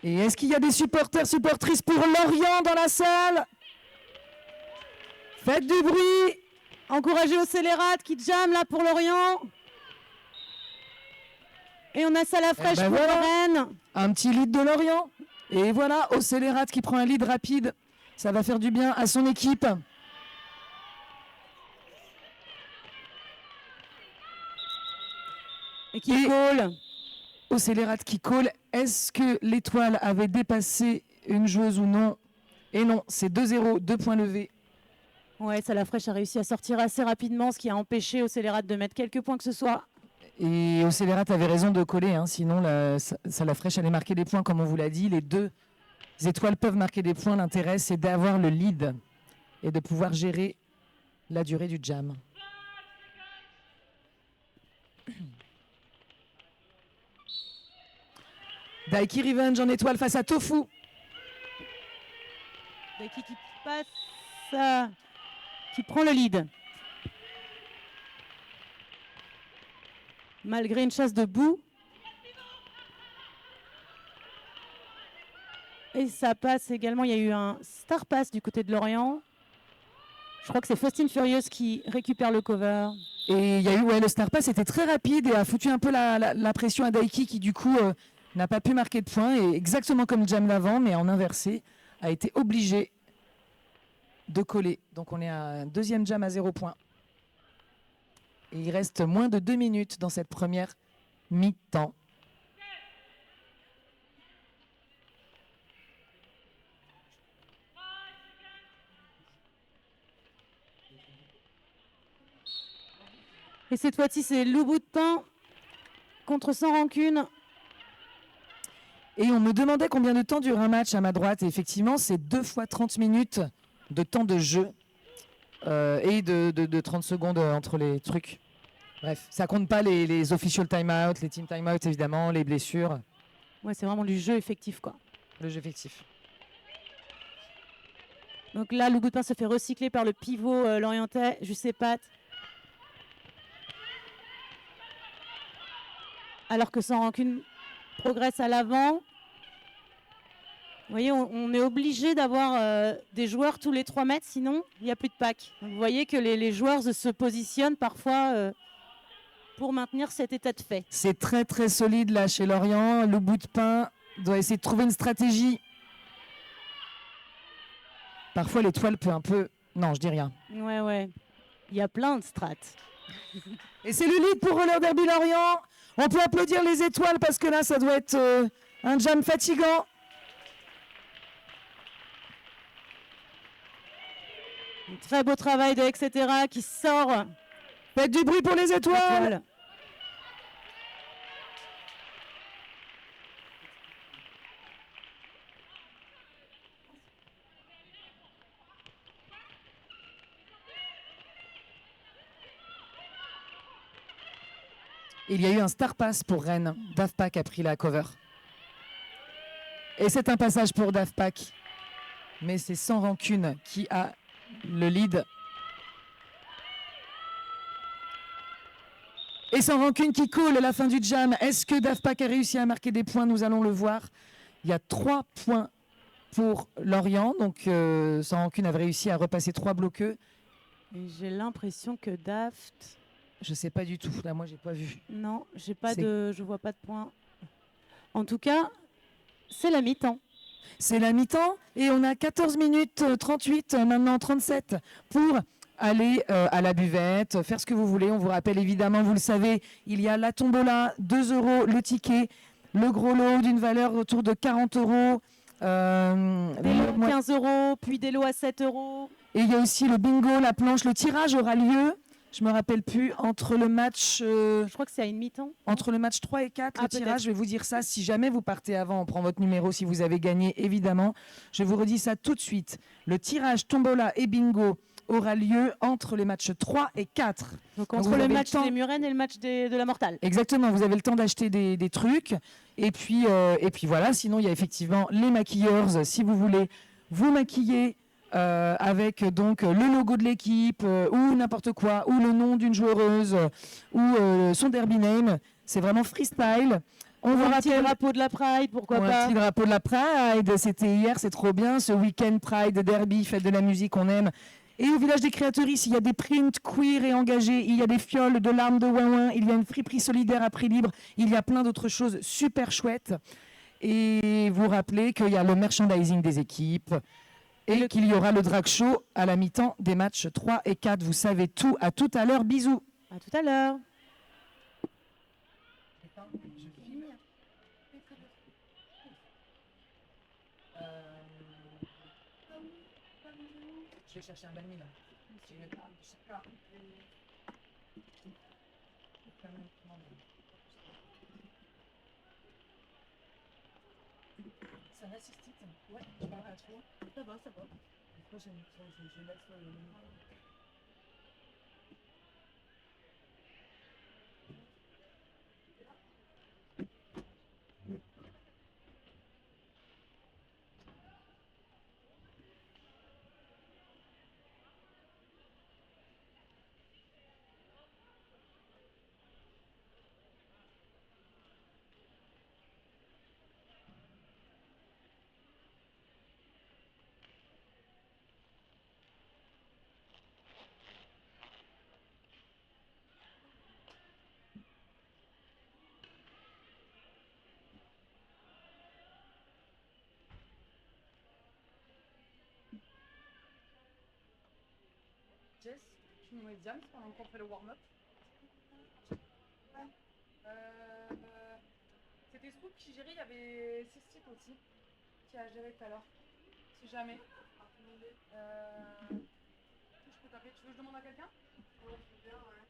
Et est-ce qu'il y a des supporters, supportrices pour Lorient dans la salle? Faites du bruit. Encouragez au Scélérat qui jam là pour Lorient. Et on a ça la fraîche pour voilà. Rennes. Un petit lead de Lorient. Et voilà, Océlérat qui prend un lead rapide. Ça va faire du bien à son équipe. Et qui colle. Océlérat qui colle. Est-ce que l'étoile avait dépassé une joueuse ou non? Et non, c'est 2-0, 2 points levés. Ouais, ça la fraîche a réussi à sortir assez rapidement, ce qui a empêché Océlérat de mettre quelques points que ce soit. Et Océlérat avait raison de coller, hein, sinon ça la fraîche allait marquer des points, comme on vous l'a dit. Les deux étoiles peuvent marquer des points. L'intérêt, c'est d'avoir le lead et de pouvoir gérer la durée du jam. Daiki Revenge en étoile face à Tofu. Daiki qui passe, qui prend le lead. Malgré une chasse de boue. Et ça passe également, il y a eu un Star Pass du côté de Lorient. Je crois que c'est Faustine Furieuse qui récupère le cover. Et il y a eu le Star Pass était très rapide et a foutu un peu la pression à Daiki qui du coup n'a pas pu marquer de points. Et exactement comme le jam d'avant, mais en inversé, a été obligé de coller. Donc on est à un deuxième jam à 0 points. Et il reste moins de 2 minutes dans cette première mi-temps. Et cette fois-ci, c'est Lou Bout de Pain contre Sans Rancune. Et on me demandait combien de temps dure un match à ma droite. Et effectivement, c'est 2 fois 30 minutes de temps de jeu et de 30 secondes entre les trucs. Bref, ça compte pas les official time-out, les team time-out évidemment, les blessures, Ouais, c'est vraiment du jeu effectif, quoi. le jeu effectif. Donc là, Lou Bout de Pain se fait recycler par le pivot lorientais, juste ses pattes. Alors que Sans Rancune progresse à l'avant. Vous voyez, on est obligé d'avoir des joueurs tous les 3 mètres, sinon il n'y a plus de pack. Donc vous voyez que les joueurs se positionnent parfois pour maintenir cet état de fait. C'est très très solide là chez Lorient. Le bout de pain doit essayer de trouver une stratégie. Parfois l'étoile peut un peu... Non, je dis rien. Ouais, ouais. Il y a plein de strates. Et c'est le lead pour Roller Derby Lorient. On peut applaudir les étoiles parce que là, ça doit être un jam fatigant. Un très beau travail de etc. qui sort. Faites du bruit pour les étoiles. Étoile. Il y a eu un Star Pass pour Rennes. Daft Pack a pris la cover. Et c'est un passage pour Daft Pack. Mais c'est Sans Rancune qui a le lead. Et Sans Rancune qui colle à la fin du jam. Est-ce que Daft Pack a réussi à marquer des points? Nous allons le voir. Il y a 3 points pour Lorient. Donc Sans Rancune avait réussi à repasser 3 bloqueux. Et j'ai l'impression que Daft... Je sais pas du tout. Là, moi, j'ai pas vu. Non, C'est- je vois pas de points. En tout cas, c'est la mi-temps. C'est la mi-temps et on a 14 minutes 38, maintenant 37 pour aller à la buvette, faire ce que vous voulez. On vous rappelle évidemment, vous le savez, il y a la tombola, 2 € le ticket, le gros lot d'une valeur autour de 40 €. Des lots à 15 €, puis des lots à 7 €. Et il y a aussi le bingo, la planche. Le tirage aura lieu, je me rappelle plus, entre le match... Je crois que c'est à une mi-temps. Entre le match 3 et 4, le Ah, peut-être. tirage, je vais vous dire ça. Si jamais vous partez avant, on prend votre numéro si vous avez gagné, évidemment. Je vous redis ça tout de suite. Le tirage tombola et bingo aura lieu entre les matchs 3 et 4. Donc vous entre avez le le match temps. des Murennes et le match de la Mortale. Exactement, vous avez le temps d'acheter des trucs. Et puis voilà, sinon il y a effectivement les maquilleurs. Si vous voulez vous maquiller avec donc le logo de l'équipe ou n'importe quoi, ou le nom d'une joueuse ou son derby name, c'est vraiment freestyle. On vous Un petit rappelle drapeau de la Pride, pourquoi un pas. petit drapeau de la Pride, c'était hier, c'est trop bien. Ce week-end Pride, derby, fête de la musique, on aime. Et au village des créatrices, il y a des prints queer et engagés, il y a des fioles de larmes de ouin-ouin, il y a une friperie solidaire à prix libre, il y a plein d'autres choses super chouettes. Et vous rappelez qu'il y a le merchandising des équipes et qu'il y aura le drag show à la mi-temps des matchs 3 et 4. Vous savez tout. À tout à l'heure. Bisous. À tout à l'heure. Je vais chercher un balmi là. Ça va, Sistite? Ouais, je parle à trop. Ça va, ça va. Pourquoi je vais mettre le... Jess, tu nous mets Diams pendant qu'on fait le warm-up? Ouais. C'était Scoop qui gérait, il y avait Sistite aussi qui a géré tout à l'heure. Si jamais. Je peux t'appeler, tu veux que je demande à quelqu'un? Ouais, je veux bien, ouais.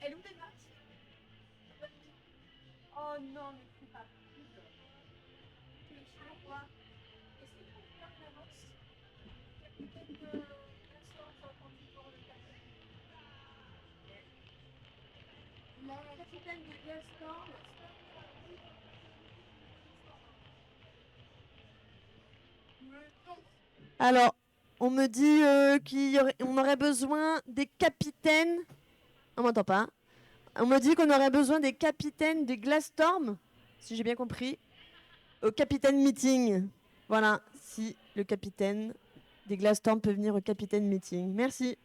Elle ouvre les notes. Oh non, mais c'est pas possible. Tu le chien, quoi. Est-ce que tu peux faire une avance? Il y a peut-être la soirée, j'ai entendu pour le café. Capitaine de Glasstorm. Alors, on me dit qu'on aurait besoin des capitaines. On m'entend pas. On me dit qu'on aurait besoin des capitaines des Glasstorm, si j'ai bien compris, au capitaine meeting. Voilà, si le capitaine des Glasstorm peut venir au capitaine meeting. Merci.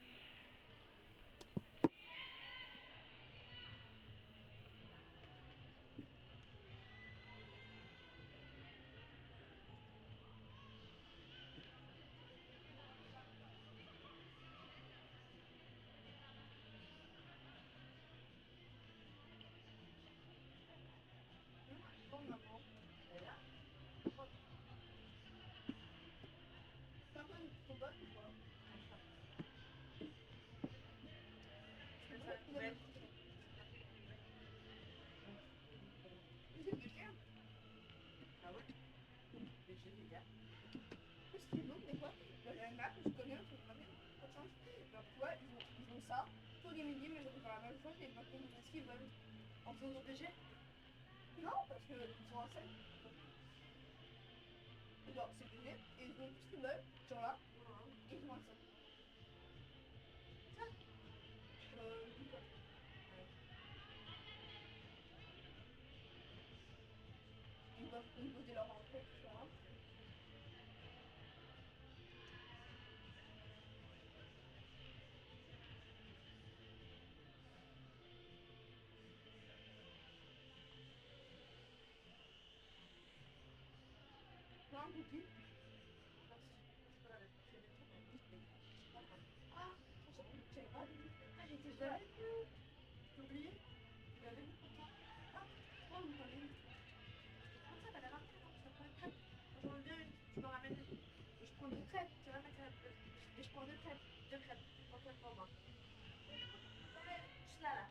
Ça, tous les midi, mais ils ont la même chose et maintenant ils font ce qu'ils veulent. En faisant DG? Non, parce qu'ils sont en scène. Genre, c'est DG et ils font tout ce qu'ils veulent, genre là, et ils sont en scène. Ça? Du coup. Ils doivent composer leur enquête, etc. Tu as un cookie? Ah, je savais pas. Ah, j'étais jamais vue. J'ai oublié. Tu l'avais vu pourtant? Ah, pourquoi vous m'avez vu? Comme ça, t'as l'air après, non? Je te prends une crêpe. J'en veux bien une. Tu me ramènes une. Et je prends deux crêpes. Tu vas mettre crêpes. Et je prends deux crêpes. Deux crêpes. Trois crêpes pour moi. Juste là, là.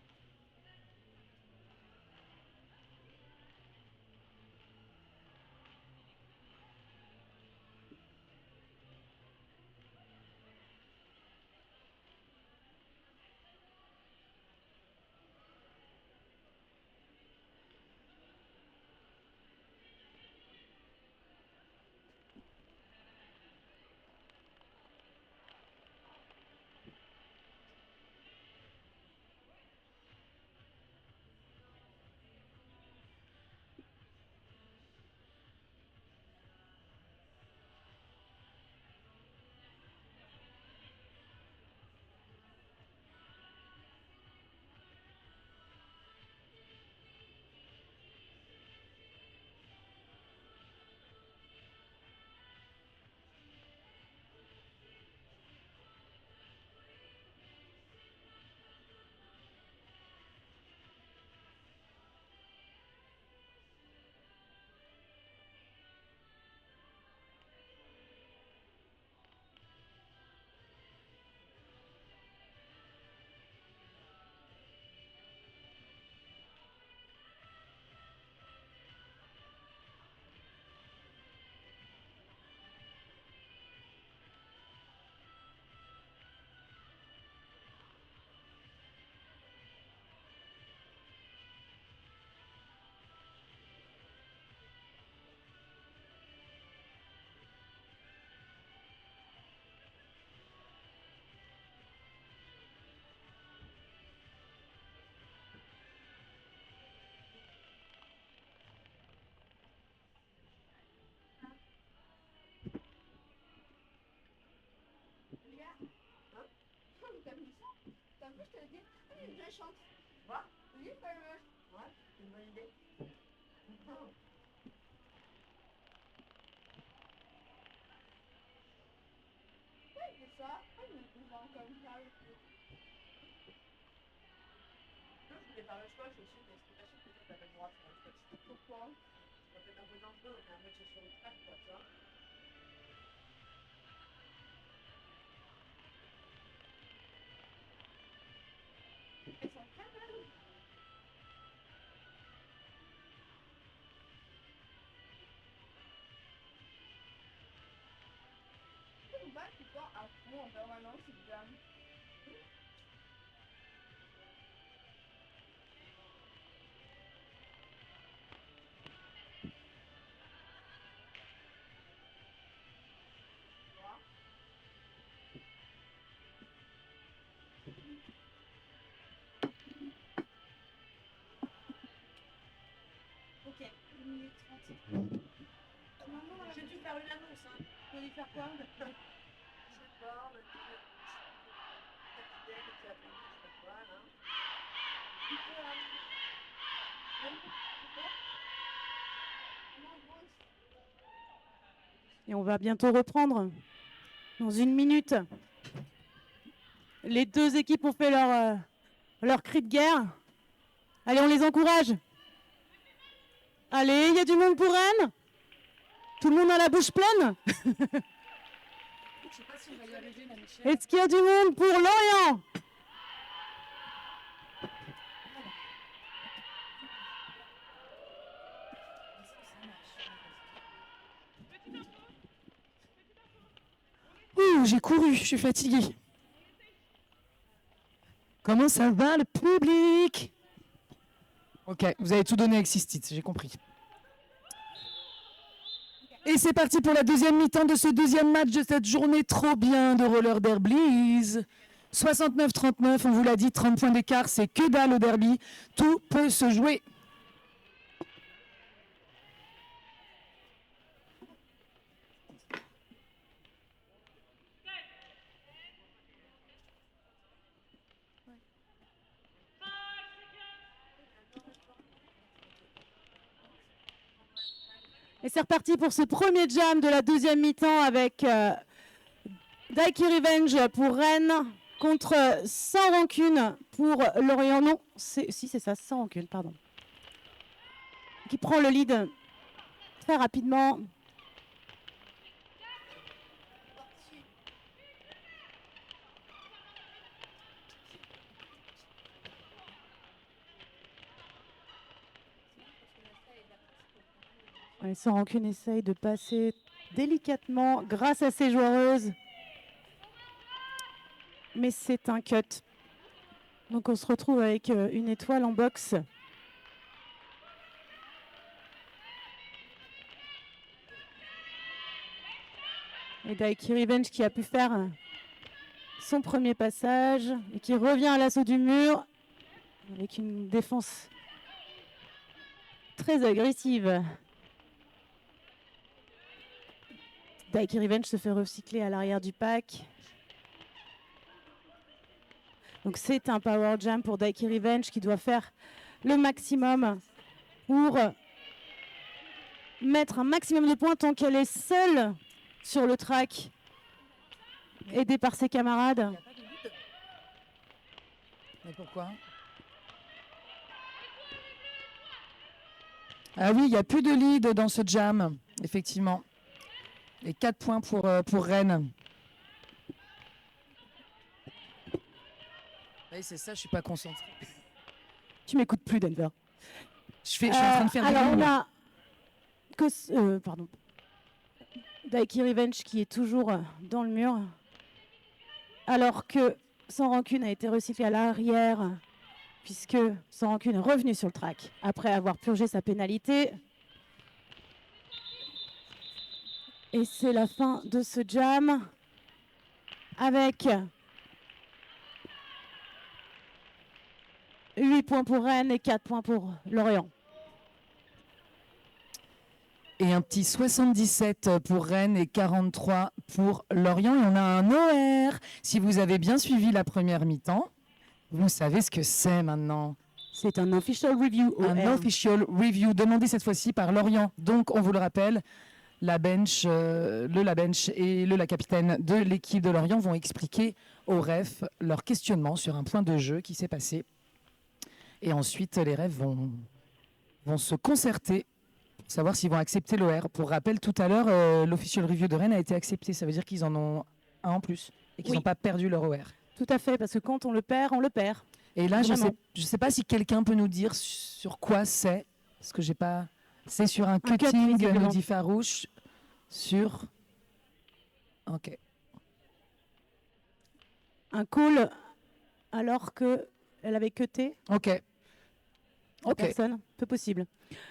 Les gars, hein? T'as vu ça? T'as vu, je te dis, une vraie chance. Quoi? Oui, fameux. Ouais, c'est une bonne idée. Ouais, c'est ça. Ah, ils me vendent comme ça. Je voulais faire le scotch aussi, mais c'est pas sûr que t'as pas le droit de faire le scotch. Pourquoi? Ça peut être un peu dangereux, on a un match sur le track, quoi, tu vois. Elles sont très belles. C'est pas tout le temps à fond en permanence, c'est bien. Non, j'ai dû faire une annonce. Hein. Tu veux faire quoi? Je sais pas, on a dit capitaine qui a appelé, je sais pas quoi, là. Et on va bientôt reprendre. Dans 1 minute. Les deux équipes ont fait leur cri de guerre. Allez, on les encourage. Allez, il y a du monde pour Rennes. Tout le monde a la bouche pleine. Est-ce qu'il y a du monde pour Lorient? Ouh, j'ai couru, je suis fatiguée. Comment ça va le public? Ok, vous avez tout donné avec Sistit, j'ai compris. Et c'est parti pour la deuxième mi-temps de ce deuxième match de cette journée trop bien de roller derby. 69-39, on vous l'a dit, 30 points d'écart, c'est que dalle au derby. Tout peut se jouer. Et c'est reparti pour ce premier jam de la deuxième mi-temps avec Daiki Revenge pour Rennes contre Sans Rancune pour Lorient. Non, si c'est ça, Sans Rancune, pardon. Qui prend le lead très rapidement. Ouais, Sans Rancune essaye de passer délicatement grâce à ses joueuses. Mais c'est un cut. Donc on se retrouve avec une étoile en boxe. Et Daiki Revenge qui a pu faire son premier passage et qui revient à l'assaut du mur avec une défense très agressive. Daiki Revenge se fait recycler à l'arrière du pack. Donc c'est un power jam pour Daiki Revenge qui doit faire le maximum pour mettre un maximum de points tant qu'elle est seule sur le track, aidée par ses camarades. Mais pourquoi? Ah oui, il n'y a plus de lead dans ce jam, effectivement. Et 4 points pour Rennes. Oui, c'est ça, je suis pas concentrée. Tu m'écoutes plus, Denver. Je suis en train de faire des alors on lignes. a Daiki Revenge qui est toujours dans le mur, alors que Sans Rancune a été recyclé à l'arrière, puisque Sans Rancune est revenu sur le track après avoir purgé sa pénalité. Et c'est la fin de ce jam avec 8 points pour Rennes et 4 points pour Lorient. Et un petit 77 pour Rennes et 43 pour Lorient. Et on a un OR. Si vous avez bien suivi la première mi-temps, vous savez ce que c'est maintenant. C'est un official review. Un official review demandé cette fois-ci par Lorient. Donc, on vous le rappelle, la bench et la capitaine de l'équipe de Lorient vont expliquer aux refs leur questionnement sur un point de jeu qui s'est passé. Et ensuite, les refs vont se concerter pour savoir s'ils vont accepter l'OR. Pour rappel, tout à l'heure, l'official review de Rennes a été accepté. Ça veut dire qu'ils en ont un en plus et qu'ils n'ont pas perdu leur OR. Tout à fait, parce que quand on le perd, on le perd. Et là, je Vraiment. sais pas si quelqu'un peut nous dire sur quoi c'est, parce que j'ai pas. C'est sur un cut, cutting, nous visiblement. dit Farouche, sur. Ok. Un call alors qu'elle avait cuté Ok. la Ok. personne. Peu possible.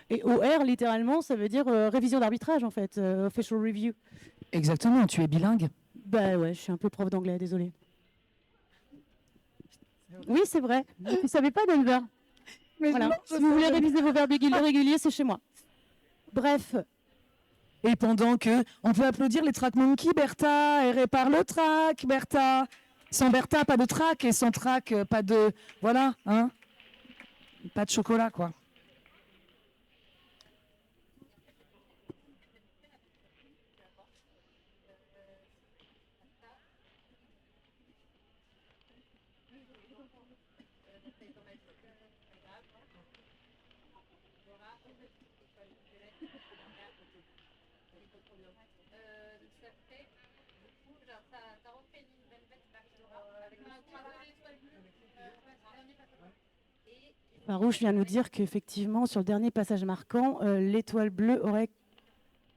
Et OR, littéralement, ça veut dire révision d'arbitrage, en fait. Official review. Exactement. Tu es bilingue. Bah ouais, je suis un peu prof d'anglais, désolé. Oui, c'est vrai. Tu savez pas, Denver? Mais Voilà. Si vous voulez réviser vos verbes réguliers, c'est chez moi. Bref, Et pendant que on peut applaudir les track monkeys, Bertha, elle répare le track, Bertha. Sans Bertha, pas de track, et sans track, pas de... Voilà, hein. Pas de chocolat, quoi. Farouche vient nous dire qu'effectivement, sur le dernier passage marquant, l'étoile bleue aurait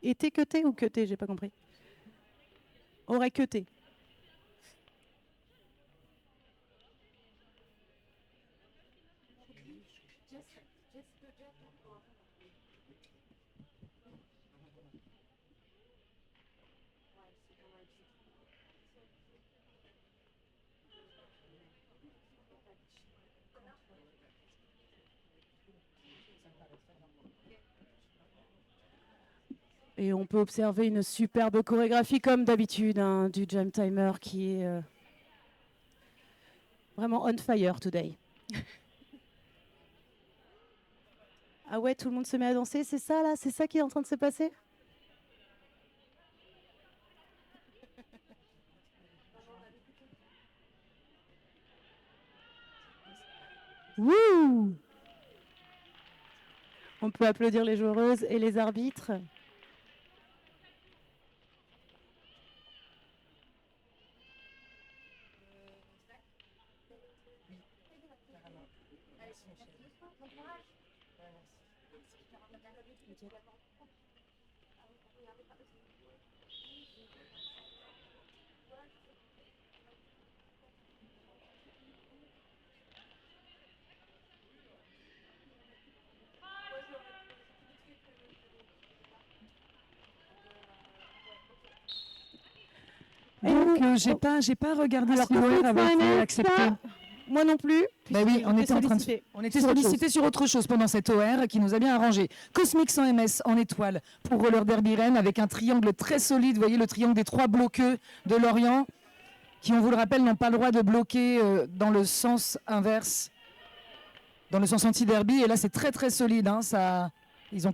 été cutée ou cutée, j'ai pas compris. Aurait cuté. Et on peut observer une superbe chorégraphie, comme d'habitude, hein, du Jam Timer qui est vraiment on fire today. Ah ouais, tout le monde se met à danser, c'est ça là? C'est ça qui est en train de se passer? Wouh! On peut applaudir les joueuses et les arbitres. Donc, j'ai pas regardé Alors si l'horaire que avait été Fitness, accepté. ça, moi non plus. Bah oui, on était sollicité. on était sur autre sollicité sur autre chose pendant cet OR qui nous a bien arrangé. Cosmic 100 MS en étoile pour Roller Derby Rennes avec un triangle très solide. Vous voyez le triangle des 3 bloqueux de Lorient qui, on vous le rappelle, n'ont pas le droit de bloquer dans le sens inverse, dans le sens anti-derby. Et là, c'est très très solide. Hein, ça, ils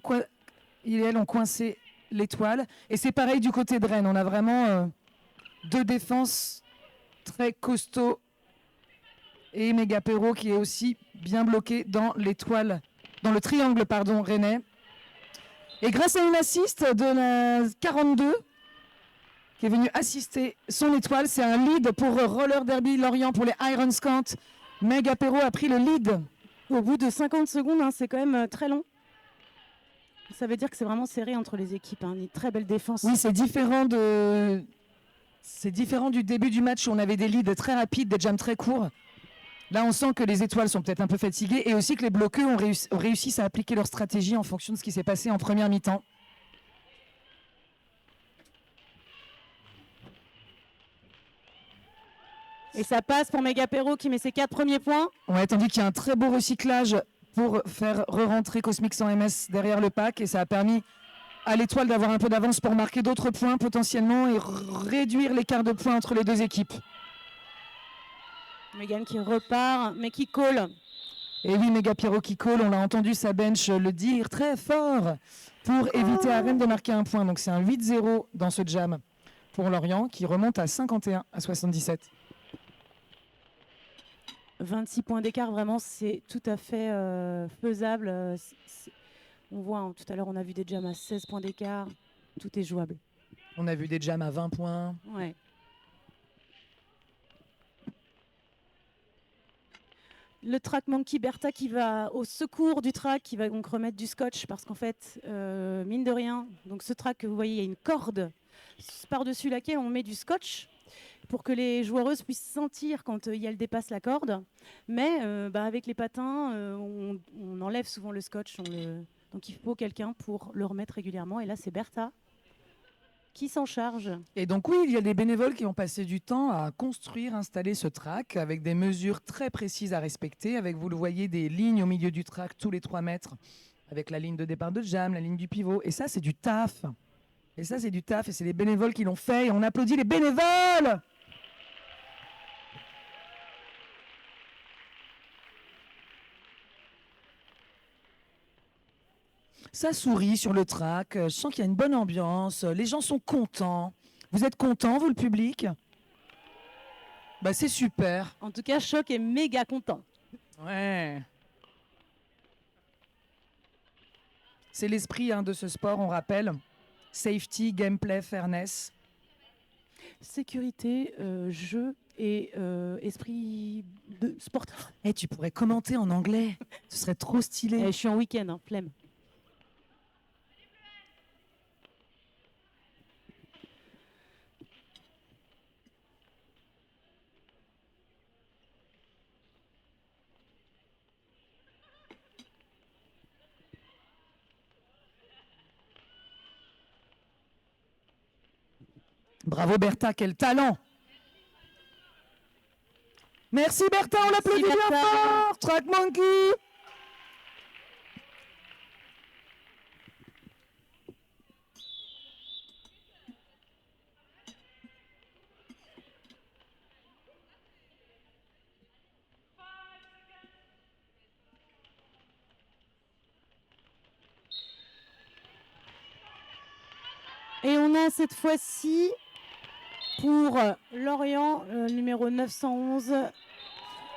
et elles ont coincé l'étoile. Et c'est pareil du côté de Rennes. On a vraiment 2 défenses très costauds. Et Megapero qui est aussi bien bloqué dans l'étoile, dans le triangle pardon, rennais. Et grâce à une assiste de la 42 qui est venue assister son étoile, c'est un lead pour Roller Derby Lorient pour les Iron Scant. Megapero a pris le lead. Au bout de 50 secondes, hein, c'est quand même très long. Ça veut dire que c'est vraiment serré entre les équipes. Hein. Une très belle défense. Oui, c'est différent du début du match où on avait des leads très rapides, des jams très courts. Là, on sent que les étoiles sont peut-être un peu fatiguées et aussi que les bloqueux ont réussi à appliquer leur stratégie en fonction de ce qui s'est passé en première mi-temps. Et ça passe pour Megapero qui met ses 4 premiers points. Ouais, tandis qu'il y a un très beau recyclage pour faire re-rentrer Cosmic 100 MS derrière le pack et ça a permis à l'étoile d'avoir un peu d'avance pour marquer d'autres points potentiellement et réduire l'écart de points entre les deux équipes. Megan qui repart, mais qui colle. Et oui, Megapero qui colle, on l'a entendu sa bench le dire très fort pour éviter à Rennes de marquer un point. Donc c'est un 8-0 dans ce jam pour Lorient qui remonte à 51 à 77. 26 points d'écart, vraiment, c'est tout à fait faisable. On voit, hein, tout à l'heure, on a vu des jams à 16 points d'écart. Tout est jouable. On a vu des jams à 20 points. Ouais. Le track monkey Bertha qui va au secours du track, qui va donc remettre du scotch parce qu'en fait, mine de rien, donc ce track que vous voyez, il y a une corde par-dessus laquelle on met du scotch pour que les joueuses puissent sentir quand elles dépassent la corde. Mais avec les patins, on enlève souvent le scotch. Donc il faut quelqu'un pour le remettre régulièrement. Et là, c'est Bertha qui s'en charge. Et donc oui, il y a des bénévoles qui ont passé du temps à construire, installer ce track avec des mesures très précises à respecter, avec, vous le voyez, des lignes au milieu du track tous les 3 mètres, avec la ligne de départ de jam, la ligne du pivot. Et ça, c'est du taf. Et ça, c'est du taf. Et c'est les bénévoles qui l'ont fait. Et on applaudit les bénévoles. Ça sourit sur le track. Je sens qu'il y a une bonne ambiance. Les gens sont contents. Vous êtes contents, vous, le public? Bah, c'est super. En tout cas, Choc est méga content. Ouais. C'est l'esprit de ce sport, on rappelle. Safety, gameplay, fairness. Sécurité, jeu et esprit de sport. Eh, tu pourrais commenter en anglais. Ce serait trop Eh, stylé. je suis en week-end, hein, flemme. Bravo Bertha, quel talent! Merci Bertha, on l'applaudit Merci, bien Bertha. fort! Track Monkey! Et on a cette fois-ci pour Lorient, numéro 911.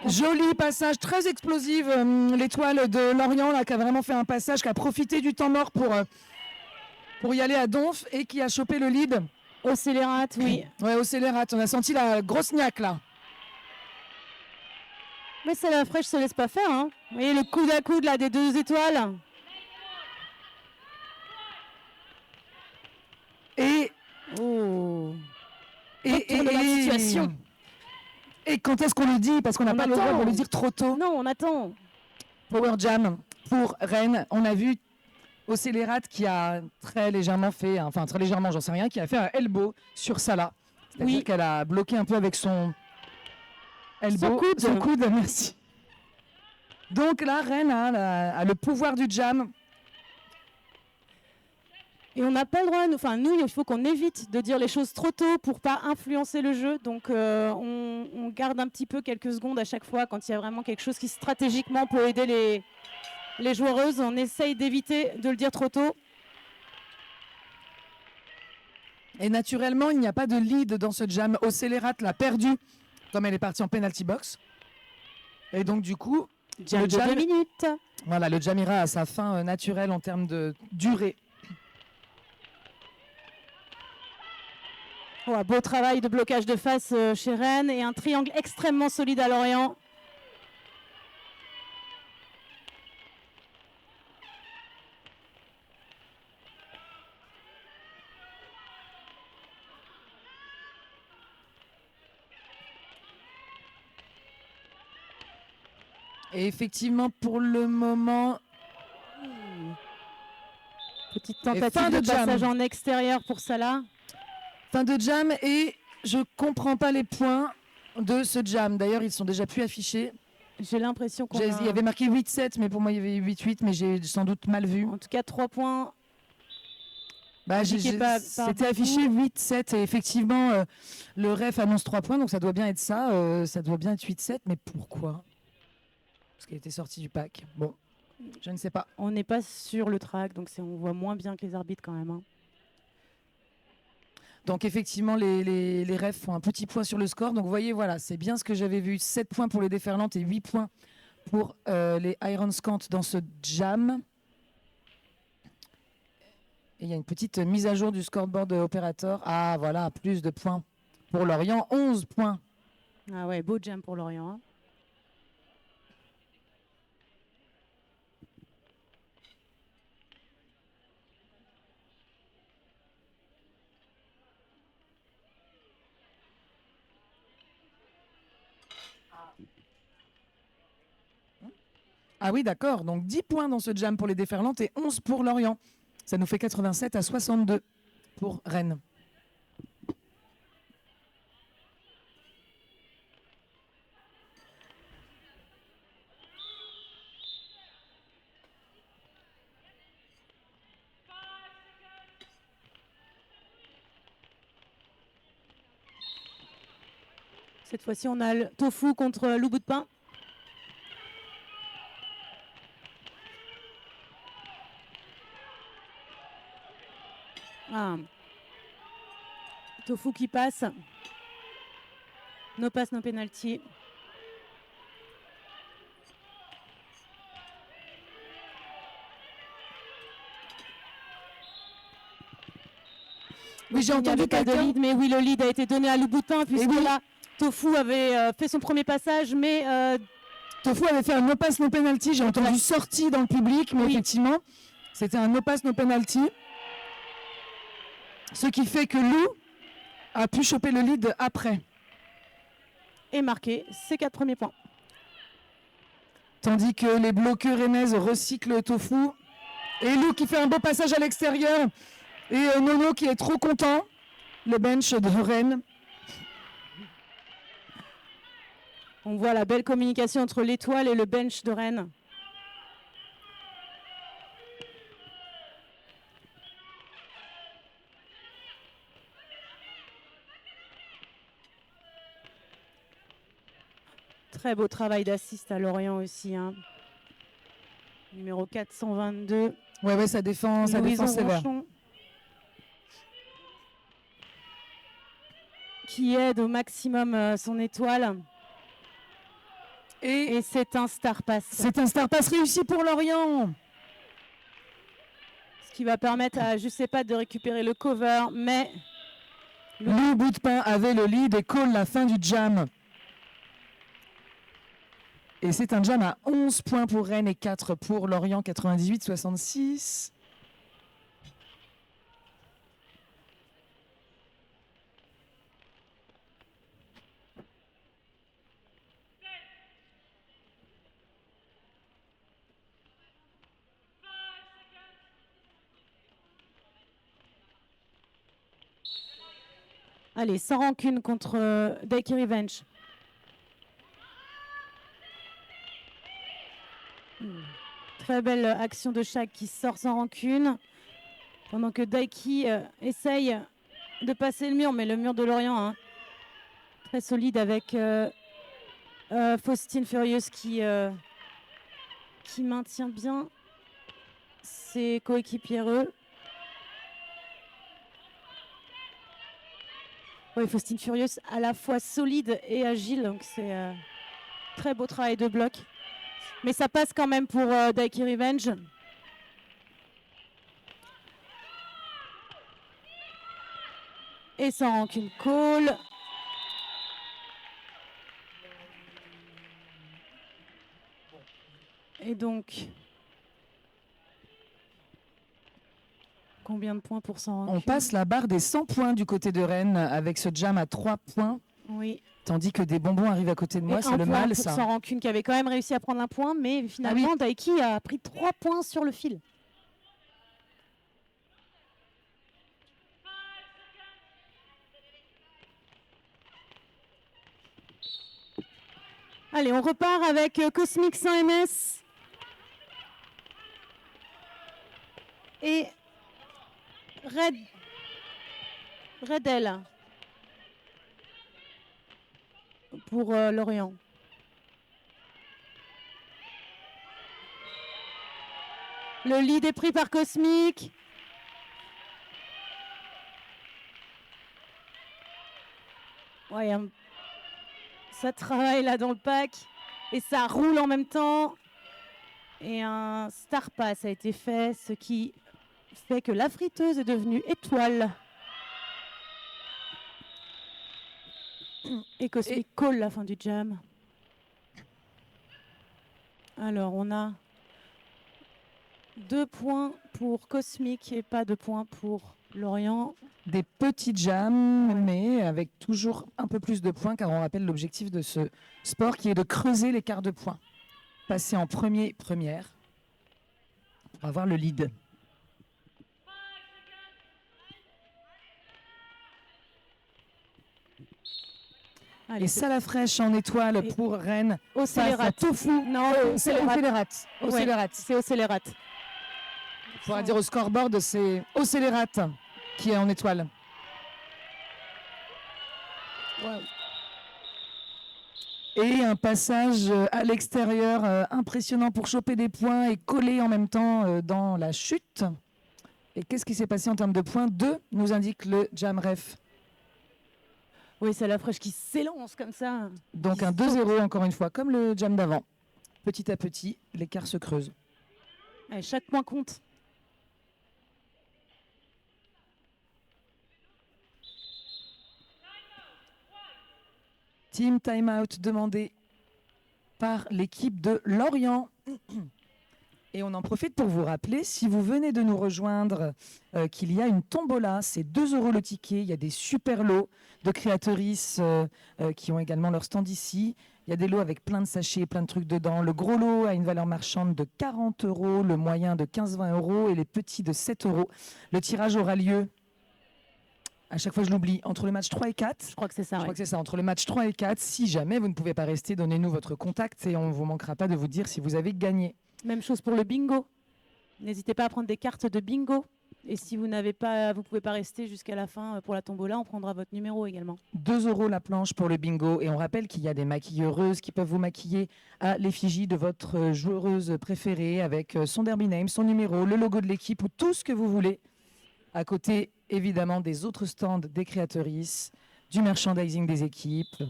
Joli passage, très explosive. L'étoile de Lorient là, qui a vraiment fait un passage, qui a profité du temps mort pour y aller à Donf et qui a chopé le lead. Au Scélérate, oui. Ouais, au Scélérate, on a senti la grosse niaque là. Mais c'est la fraîche, se laisse pas faire. Hein. Vous voyez le coude à coude là des deux étoiles. Et Oh. et Retour de la situation. Et quand est-ce qu'on le dit? Parce qu'on n'a On pas le droit attend. de le dire trop tôt. Non, on attend. Power Jam pour Rennes. On a vu au Scélérate qui a très légèrement fait, enfin très légèrement, j'en sais rien, qui a fait un elbow sur Salah. C'est-à-dire Oui. qu'elle a bloqué un peu avec son elbow. Son coude. Merci. Donc là, Rennes a le pouvoir du jam. Et on n'a pas le droit, enfin nous, il faut qu'on évite de dire les choses trop tôt pour pas influencer le jeu. Donc on garde un petit peu quelques secondes à chaque fois quand il y a vraiment quelque chose qui stratégiquement peut aider les joueuses. On essaye d'éviter de le dire trop tôt. Et naturellement, il n'y a pas de lead dans ce jam. Au Scélérate l'a perdu comme elle est partie en penalty box. Et donc du coup, Jam le de jam, 2 minutes. voilà, le jam ira à sa fin naturelle en termes de durée. Ouais, beau travail de blocage de face chez Rennes et un triangle extrêmement solide à Lorient. Et effectivement, pour le moment, Petite fin tentative de de jam. passage en extérieur pour Salah. fin de jam et je comprends pas les points de ce jam. D'ailleurs, ils sont déjà plus affichés. J'ai l'impression qu'on Il y a... avait marqué 8-7, mais pour moi, il y avait 8-8, mais j'ai sans doute mal vu. En tout cas, 3 points. Bah, indiqué par c'était beaucoup. affiché 8-7 et effectivement, le ref annonce 3 points, donc ça doit bien être ça. Ça doit bien être 8-7, mais pourquoi? Parce qu'elle était sortie du pack. Bon, je ne sais pas. On n'est pas sur le track, donc on voit moins bien que les arbitres quand même. Hein. Donc effectivement, les refs font un petit point sur le score. Donc vous voyez, voilà, c'est bien ce que j'avais vu. 7 points pour les déferlantes et 8 points pour les Iron Scant dans ce jam. Et il y a une petite mise à jour du scoreboard opérateur. Ah voilà, plus de points pour Lorient. 11 points. Ah ouais, beau jam pour Lorient. Hein. Ah oui, d'accord. Donc 10 points dans ce jam pour les déferlantes et 11 pour Lorient. Ça nous fait 87 à 62 pour Rennes. Cette fois-ci, on a le Tofu contre Lou Bout de Pain. Ah. Tofu qui passe. No pass, no penalty. Oui, j'ai Il n'y entendu avait pas de quelqu'un. lead, mais oui, le lead a été donné à Lou Bout de Pain, puisque oui. là, Tofu avait fait son premier passage, mais Tofu avait fait un no pass no penalty. J'ai entendu sortie dans le public, mais Oui. effectivement, c'était un no pass no penalty. Ce qui fait que Lou a pu choper le lead après. est marqué ses 4 premiers points. Tandis que les bloqueurs rennaises recyclent Tofu. Et Lou qui fait un beau passage à l'extérieur. Et Nono qui est trop content. Le bench de Rennes. On voit la belle communication entre l'étoile et le bench de Rennes. Très beau travail d'assist à Lorient aussi. Hein. Numéro 422. Ouais, ça défend Louison sévère. Ronchon, qui aide au maximum son étoile. Et c'est un star pass. C'est un star pass réussi pour Lorient. Ce qui va permettre à Jussepat de récupérer le cover, mais Lou Bout de Pain avait le lead et call la fin du jam. Et c'est un jam à 11 points pour Rennes et 4 pour Lorient, 98-66. allez, sans rancune contre Daiki Revenge. Très belle action de Shaq qui sort sans rancune. Pendant que Daiki essaye de passer le mur, mais le mur de Lorient, hein, très solide avec Faustine Furious qui maintient bien ses coéquipiers. Oui, Faustine Furious à la fois solide et agile, donc c'est très beau travail de bloc. Mais ça passe quand même pour Daiki Revenge. Et sans rancune call. Et donc, combien de points pour sans rancune? On passe la barre des 100 points du côté de Rennes avec ce jam à 3 points. Oui. Tandis que des bonbons arrivent à côté de moi, Et c'est un le point mal pour ça. sans rancune qui avait quand même réussi à prendre un point, mais finalement Daiki a pris 3 points sur le fil. Allez, on repart avec Cosmic 100 MS et Redel pour Lorient. Le lead est pris par Cosmic. Ouais, ça travaille là dans le pack et ça roule en même temps. Et un star pass a été fait, ce qui fait que la friteuse est devenue étoile. Et Cosmic call la fin du jam. Alors on a 2 points pour Cosmic et pas de points pour Lorient. Des petits jams, mais avec toujours un peu plus de points, car on rappelle l'objectif de ce sport qui est de creuser l'écart de points. Passer en première, pour avoir le lead. Allez, Et Salafrèche en étoile Et pour Rennes. au Face à Scélérate. Tofu. Non, C'est au Scélérate. Au Ouais, Scélérate. c'est au Scélérate. On pourra dire au scoreboard, c'est au Scélérate qui est en étoile. Et un passage à l'extérieur impressionnant pour choper des points et coller en même temps dans la chute. Et qu'est-ce qui s'est passé en termes de points? 2 nous indique le Jam Ref. Oui, c'est la fraîche qui s'élance comme ça. Donc un 2-0 encore une fois, comme le Jam d'avant. Petit à petit, l'écart se creuse. Allez, chaque point compte. Team timeout demandé par l'équipe de Lorient. Et on en profite pour vous rappeler, si vous venez de nous rejoindre, qu'il y a une tombola, c'est 2 € le ticket. Il y a des super lots de créatrices qui ont également leur stand ici. Il y a des lots avec plein de sachets, plein de trucs dedans. Le gros lot a une valeur marchande de 40 €, le moyen de 15-20 € et les petits de 7 €. Le tirage aura lieu, à chaque fois je l'oublie, entre le match 3 et 4. Je crois que c'est ça. Je ouais. crois que c'est ça, entre le match 3 et 4. Si jamais vous ne pouvez pas rester, donnez-nous votre contact et on ne vous manquera pas de vous dire si vous avez gagné. Même chose pour le bingo. N'hésitez pas à prendre des cartes de bingo. Et si vous n'avez pas, vous pouvez pas rester jusqu'à la fin pour la tombola, on prendra votre numéro également. 2 € la planche pour le bingo. Et on rappelle qu'il y a des maquilleuses qui peuvent vous maquiller à l'effigie de votre joueuse préférée avec son derby name, son numéro, le logo de l'équipe ou tout ce que vous voulez. À côté, évidemment, des autres stands des créatrices, du merchandising des équipes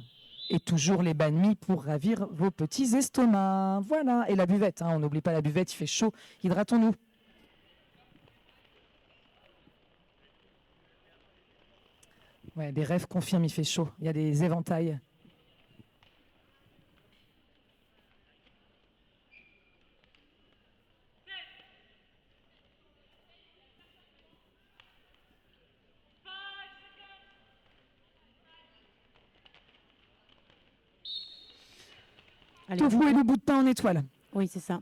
et toujours les banh mi pour ravir vos petits estomacs. Voilà. Et la buvette, hein, on n'oublie pas la buvette, il fait chaud. Hydratons-nous. Ouais, des rêves confirment, il fait chaud. Il y a des éventails. Allez, Tofu et le bout de pain en étoile. Oui, c'est ça.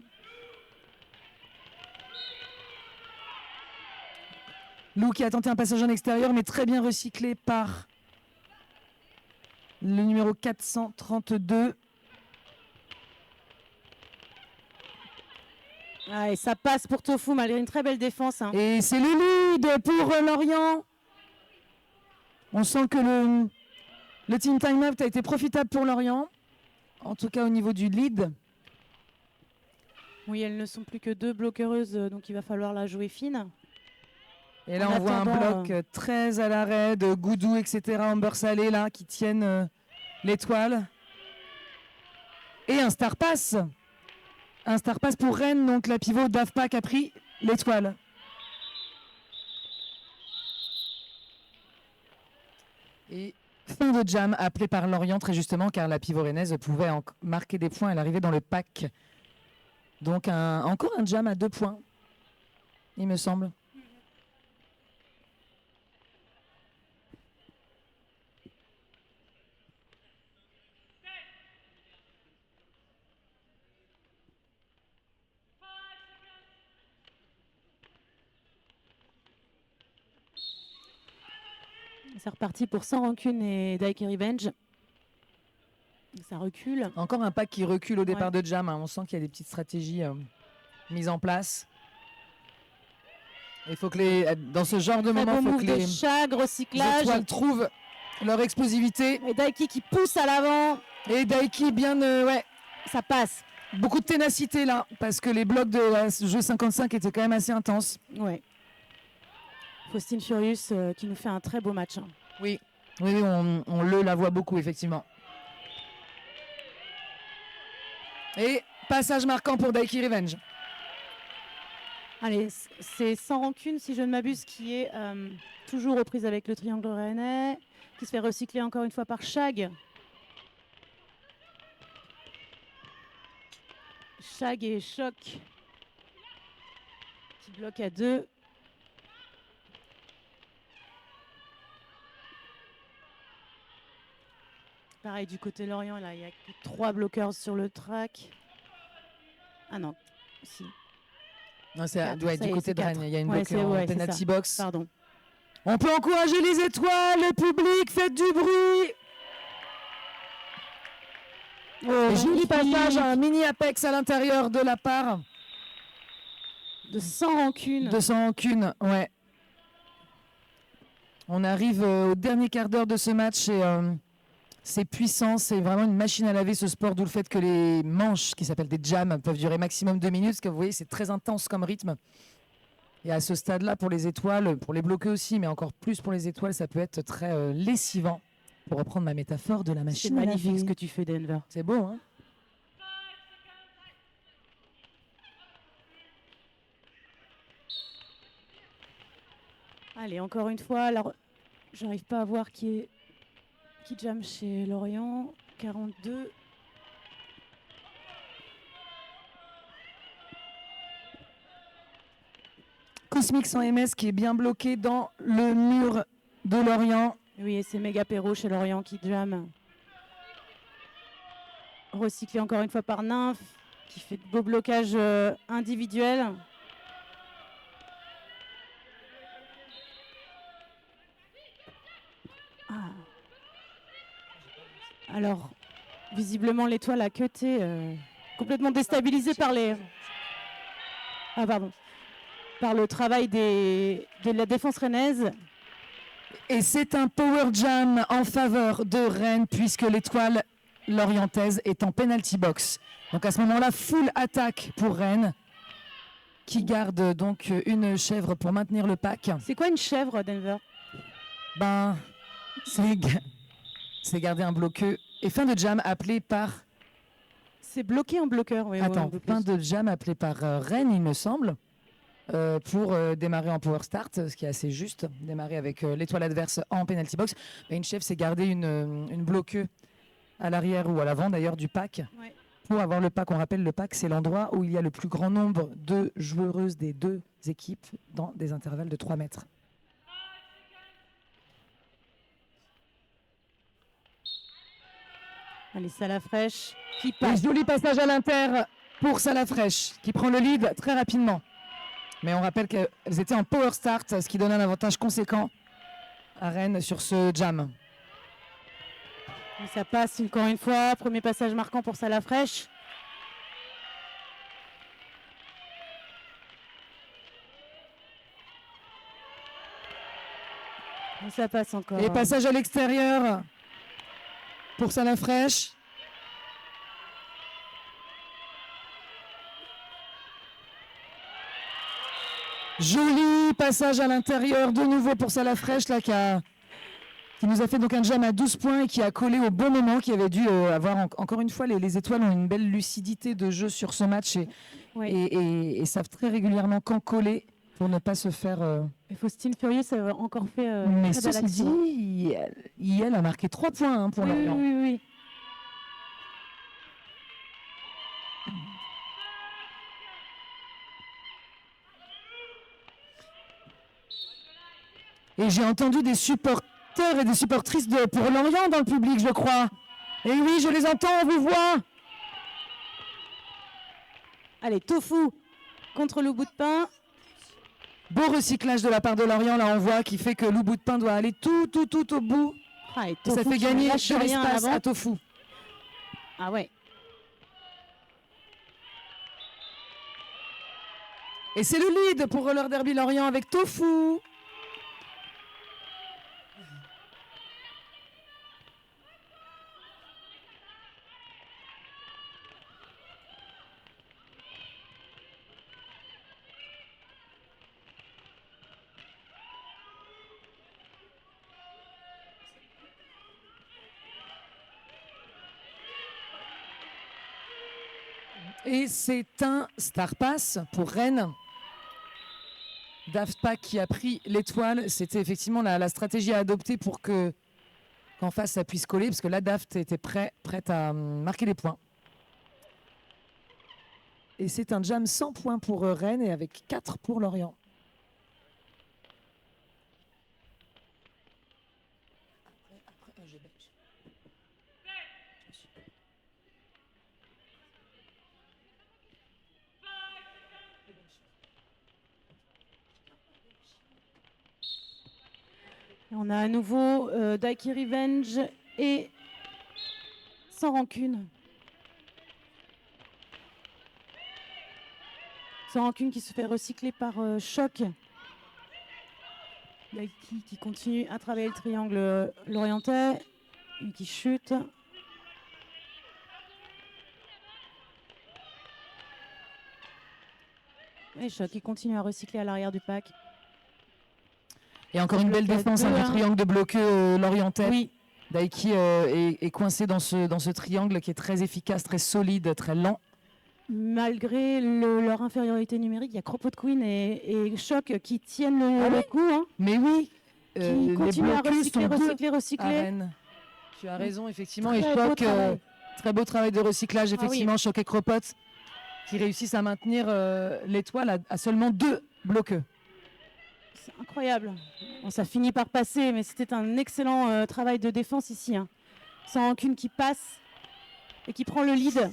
Lou qui a tenté un passage en extérieur, mais très bien recyclé par le numéro 432. Ah, et ça passe pour Tofu malgré une très belle défense. Hein. Et c'est le lead pour Lorient. On sent que le team time-out a été profitable pour Lorient. En tout cas au niveau du lead. Oui, elles ne sont plus que 2 bloqueuses, donc il va falloir la jouer fine. Et là En on voit un attendant, bloc très à l'arrêt de Goudou, etc. Amber Salé là qui tiennent l'étoile. Et un star pass. Un star pass pour Rennes, donc la pivot d'Avpak a pris l'étoile. Et fin de jam appelé par Lorient très justement car la pivot rennaise pouvait marquer des points, elle arrivait dans le pack. Donc encore un jam à 2 points, il me semble. C'est reparti pour Sans Rancune et Daiki Revenge. Ça recule. Encore un pack qui recule au départ de jam, hein. On sent qu'il y a des petites stratégies mises en place. Il faut que dans ce genre de Très moment, beau il faut move que de les Chag, recyclage. étoiles trouvent leur explosivité. Et Daiki qui pousse à l'avant. Et Daiki bien, ouais, Ça passe. beaucoup de ténacité là, parce que les blocs de jeu 55 étaient quand même assez intenses. Ouais. Faustine Furious qui nous fait un très beau match. Hein. Oui, on la voit beaucoup effectivement. Et passage marquant pour Daiki Revenge. Allez, c'est Sans Rancune, si je ne m'abuse, qui est toujours aux prises avec le triangle rennais, qui se fait recycler encore une fois par Chag. Chag et Choc qui bloquent à 2. Pareil du côté Lorient, là, il n'y a que 3 bloqueurs sur le track. Ah non, si. Non, c'est Quatre, ouais, ça du y est, côté c'est de Rennes, quatre. il y a une Ouais, bloqueur c'est- en ouais, c'est penalty ça. box. Pardon. On peut encourager les étoiles, le public, faites du bruit. Oh, Joli magnifique. passage, un mini apex à l'intérieur de la part De Sans Rancune. de Sans Rancune. Ouais. On arrive au dernier quart d'heure de ce match et C'est puissant, c'est vraiment une machine à laver ce sport, d'où le fait que les manches, qui s'appellent des jams, peuvent durer maximum 2 minutes, parce que vous voyez, c'est très intense comme rythme. Et à ce stade-là, pour les étoiles, pour les bloquer aussi, mais encore plus pour les étoiles, ça peut être très lessivant, pour reprendre ma métaphore de la C'est machine à magnifique laver. ce que tu fais, Denver. C'est beau, hein? Allez, encore une fois, alors, j'arrive pas à voir qui jamme chez Lorient. 42. Cosmic sans MS qui est bien bloqué dans le mur de Lorient. Oui, et c'est Méga Perrault chez Lorient qui jamme. Recyclé encore une fois par Nymph, qui fait de beaux blocages individuels. Ah. Alors, visiblement, l'étoile a cuté, complètement déstabilisée par les... Ah, pardon. Par le travail de la défense rennaise. Et c'est un power jam en faveur de Rennes, puisque l'étoile lorientaise est en penalty box. Donc à ce moment-là, full attaque pour Rennes, qui garde donc une chèvre pour maintenir le pack. C'est quoi une chèvre, Denver? Ben, c'est garder un bloqueux. Et fin de jam appelé par... C'est bloqué en bloqueur. Oui, Attends, ouais, un peu fin plus. de jam appelé par Rennes, il me semble, pour démarrer en power start, ce qui est assez juste, démarrer avec l'étoile adverse en penalty box. Mais une chèvre, c'est garder une bloqueux à l'arrière ou à l'avant d'ailleurs du pack. Ouais. Pour avoir le pack, on rappelle, le pack, c'est l'endroit où il y a le plus grand nombre de joueuses des deux équipes dans des intervalles de 3 mètres. Allez, Salafraîche qui Un passe. joli passage à l'inter pour Salafraîche, qui prend le lead très rapidement. Mais on rappelle qu'elles étaient en power start, ce qui donne un avantage conséquent à Rennes sur ce jam. Et ça passe encore une fois. Premier passage marquant pour Salafraîche. Et ça passe encore. Et passage à l'extérieur pour Salafraîche. Joli passage à l'intérieur de nouveau pour Salafraîche là, qui nous a fait donc un jam à 12 points et qui a collé au bon moment, qui avait dû avoir encore une fois, les étoiles ont une belle lucidité de jeu sur ce match Oui. et savent très régulièrement quand coller pour ne pas se faire... Et Faustine Furieux, ça a encore fait Mais très belle ceci action. dit, elle a marqué 3 points hein, pour Oui, oui, Lorient. oui, oui. Et j'ai entendu des supporters et des supportrices pour Lorient dans le public, je crois. Et oui, je les entends, on vous voit. Allez, Tofu contre le bout de pain. Beau recyclage de la part de Lorient, là on voit, qui fait que le bout de pain doit aller tout au bout. Ah, et Et ça Tofu fait qui gagner lâche de rien l'espace avant. à Tofu. Ah ouais. Et c'est le lead pour Roller Derby Lorient avec Tofu. Et c'est un Star Pass pour Rennes. Daft Pack qui a pris l'étoile. C'était effectivement la stratégie à adopter pour qu'en face ça puisse coller, parce que là Daft était prête à marquer les points. Et c'est un jam 100 points pour Rennes et avec 4 pour Lorient. Et on a à nouveau Daiki Revenge et Sans Rancune. Sans Rancune qui se fait recycler par Choc. Daiki qui continue à travailler le triangle lorientais. Lui qui chute. Et Choc qui continue à recycler à l'arrière du pack. Et encore une belle Bloc à défense deux, du hein. triangle de bloqueux lorientais. Oui, Daiki est coincé dans ce triangle qui est très efficace, très solide, très lent. malgré leur infériorité numérique, il y a Cropot Queen et Choc qui tiennent Ah le oui coup. Hein, Mais oui, qui les continuent à bloqueux recycler, sont deux recycler, à recycler. Rennes. Tu as raison, effectivement. Très Et beau Choc, travail. très beau travail de recyclage, Ah effectivement. Choc et Cropot qui réussissent à maintenir l'étoile à seulement 2 bloqueux. C'est incroyable. Bon, ça finit par passer, mais c'était un excellent travail de défense ici. Hein. Sans rancune qui passe et qui prend le lead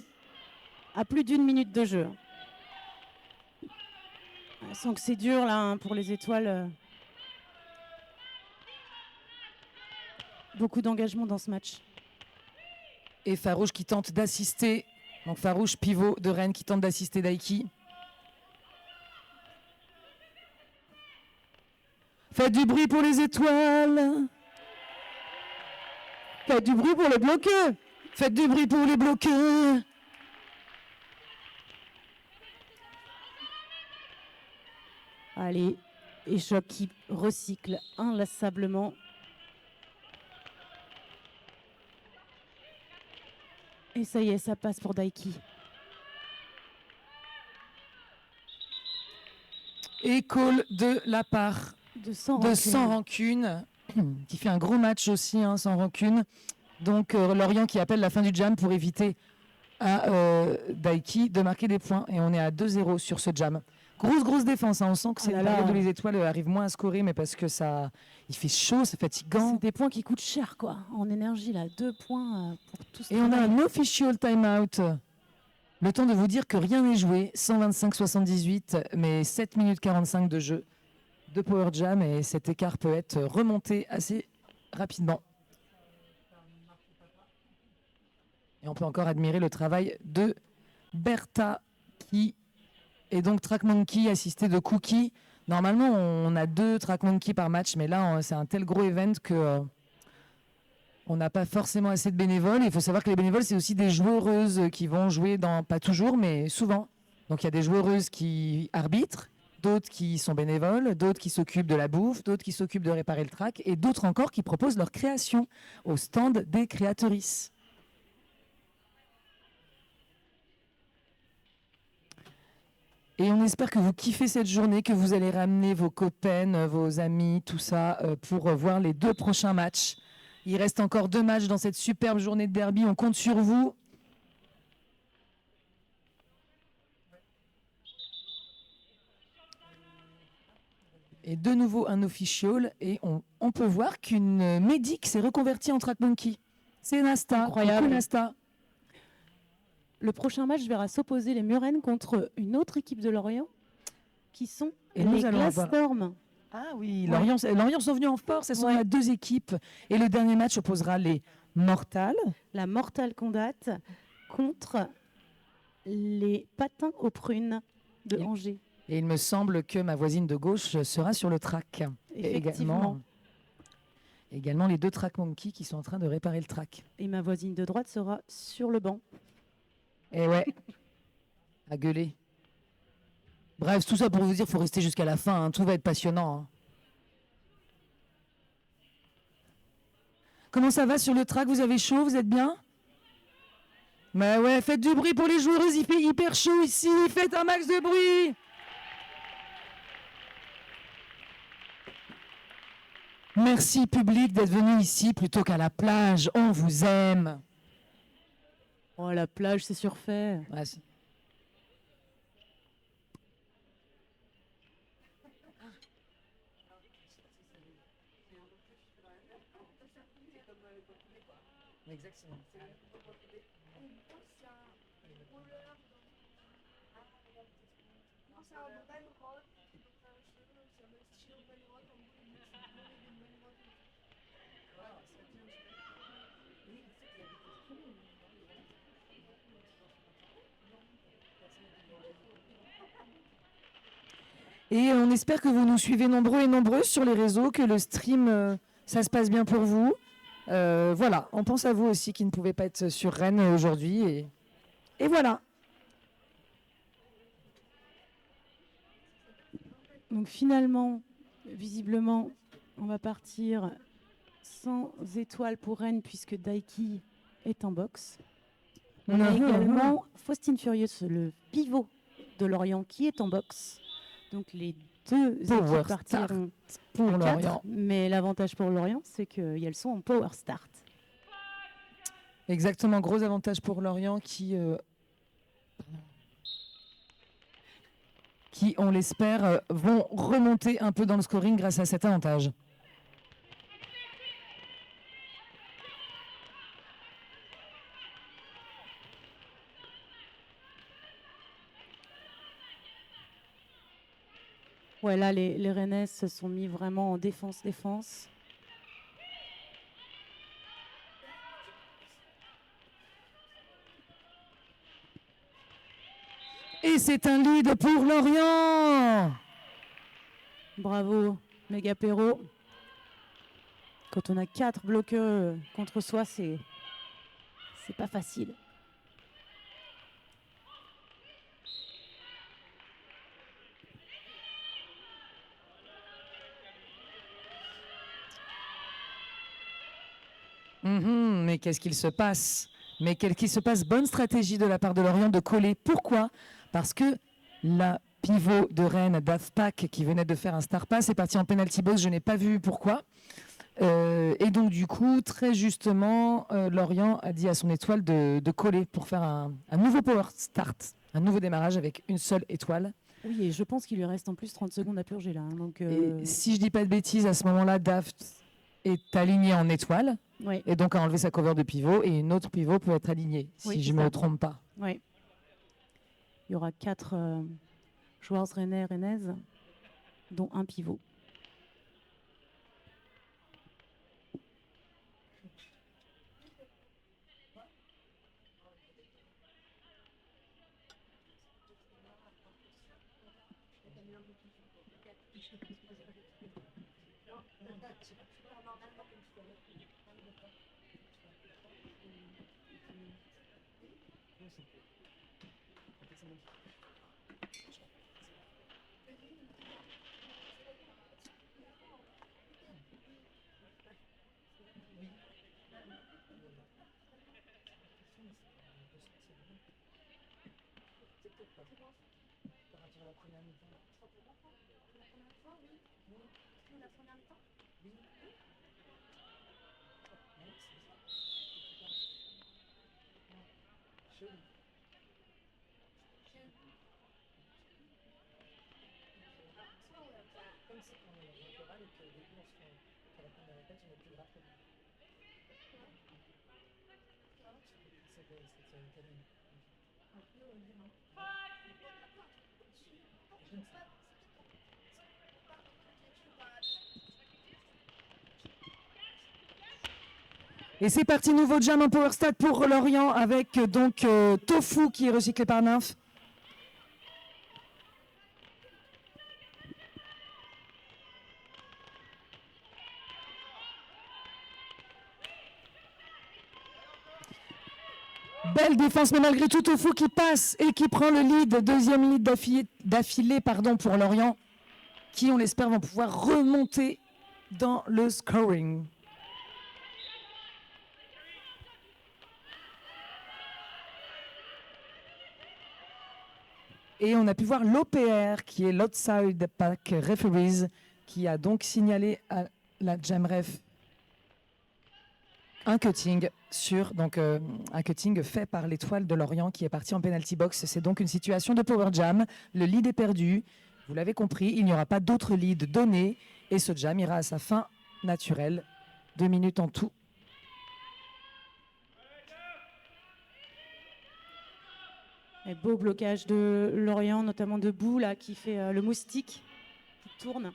à plus d'1 minute de jeu. On sent que c'est dur là hein, pour les étoiles. Beaucoup d'engagement dans ce match. Et Farouche qui tente d'assister. Donc Farouche, pivot de Rennes, qui tente d'assister Daiki. Faites du bruit pour les étoiles. Faites du bruit pour les bloqueux. Faites du bruit pour les bloqueux. Allez, et Choc qui recycle inlassablement. Et ça y est, ça passe pour Daiki. Et call de la part De sans de rancune. Sans Rancune, qui fait un gros match aussi, hein, Sans Rancune. Donc Lorient qui appelle la fin du jam pour éviter à Daiki de marquer des points. Et on est à 2-0 sur ce jam. Grosse défense, hein. On sent que c'est Oh là une là. période où les étoiles arrivent moins à scorer, mais parce que il fait chaud, c'est fatigant. C'est des points qui coûtent cher, quoi. En énergie, là. 2 points pour tout ce Et on a travail. un official timeout. Le temps de vous dire que rien n'est joué. 125-78, mais 7 minutes 45 de jeu de Power Jam. Et cet écart peut être remonté assez rapidement. Et on peut encore admirer le travail de Bertha, qui est donc Track Monkey, assisté de Cookie. Normalement, on a 2 Track Monkey par match, mais là, c'est un tel gros event que on n'a pas forcément assez de bénévoles. Il faut savoir que les bénévoles, c'est aussi des joueuses qui vont jouer pas toujours, mais souvent. Donc il y a des joueuses qui arbitrent, d'autres qui sont bénévoles, d'autres qui s'occupent de la bouffe, d'autres qui s'occupent de réparer le track, et d'autres encore qui proposent leur création au stand des créatrices. Et on espère que vous kiffez cette journée, que vous allez ramener vos copains, vos amis, tout ça, pour voir les 2 prochains matchs. Il reste encore 2 matchs dans cette superbe journée de derby. On compte sur vous. Et de nouveau un official. Et on peut voir qu'une médic s'est reconvertie en Track Monkey. C'est Nasta. Incroyable. Coucou, Nasta. Le prochain match verra s'opposer les Murennes contre une autre équipe de Lorient, qui sont Et nous les allons avoir- Glasstorm. Ah oui, Ouais. Lorient sont venus en force. Elles sont Ouais. à 2 équipes. Et le dernier match opposera les Mortals. La Mortal Kombat contre les Patins aux Prunes de Et- Angers. Et il me semble que ma voisine de gauche sera sur le track. Et Effectivement. également les 2 Track Monkey qui sont en train de réparer le track. Et ma voisine de droite sera sur le banc. Et ouais, à gueuler. Bref, tout ça pour vous dire, faut rester jusqu'à la fin. Hein. Tout va être passionnant. Hein. Comment ça va sur le track? Vous avez chaud? Vous êtes bien? Mais ouais, faites du bruit pour les joueuses. Il fait hyper chaud ici. Faites un max de bruit. Merci public d'être venu ici plutôt qu'à la plage. On vous aime. Oh, la plage, c'est surfait. Ouais, exactement. Et on espère que vous nous suivez nombreux et nombreuses sur les réseaux, que le stream, ça se passe bien pour vous. Voilà, on pense à vous aussi qui ne pouvez pas être sur Rennes aujourd'hui. Et voilà. Donc finalement, visiblement, on va partir sans étoile pour Rennes puisque Daiki est en boxe. On a également Faustine Furious, le pivot de Lorient, qui est en boxe. Donc les deux Power équipes partiront pour à quatre, Lorient. mais l'avantage pour Lorient, c'est qu'elles sont en power start. Exactement, gros avantage pour Lorient qui, on l'espère, vont remonter un peu dans le scoring grâce à cet avantage. Ouais, là, les Rennais se sont mis vraiment en défense. Et c'est un lead pour Lorient. Bravo, Megapéro. Quand on a 4 bloqueurs contre soi, c'est pas facile. Mais qu'est-ce qu'il se passe? Mais qu'est-ce qu'il se passe? Bonne stratégie de la part de Lorient de coller. Pourquoi? Parce que la pivot de Rennes, Dathpak, qui venait de faire un star pass, est parti en penalty box. Je n'ai pas vu pourquoi. Et donc du coup, très justement, Lorient a dit à son étoile de coller pour faire un nouveau power start, un nouveau démarrage avec une seule étoile. Oui, et je pense qu'il lui reste en plus 30 secondes à purger là. Donc, Et si je dis pas de bêtises, à ce moment-là, Daft est aligné en étoile. oui, Et donc a enlevé sa cover de pivot et une autre pivot peut être alignée, Oui, si c'est je ne me ça. trompe pas. oui. Il y aura 4 joueurs rennaises, dont un pivot. Et c'est parti, nouveau jam en power stat pour Lorient avec donc Tofu qui est recyclé par Nymph. Belle défense, mais malgré tout, Tofu qui passe et qui prend le lead, deuxième lead d'affilée pour Lorient, qui, on l'espère, vont pouvoir remonter dans le scoring. Et on a pu voir l'OPR, qui est l'Outside Pack Referees, qui a donc signalé à la Jamref un cutting un cutting fait par l'étoile de Lorient qui est parti en penalty box. C'est donc une situation de power jam. Le lead est perdu. Vous l'avez compris, il n'y aura pas d'autre lead donné et ce jam ira à sa fin naturelle. 2 minutes en tout. Et beau blocage de Lorient, notamment de Bou là, qui fait le moustique, qui tourne.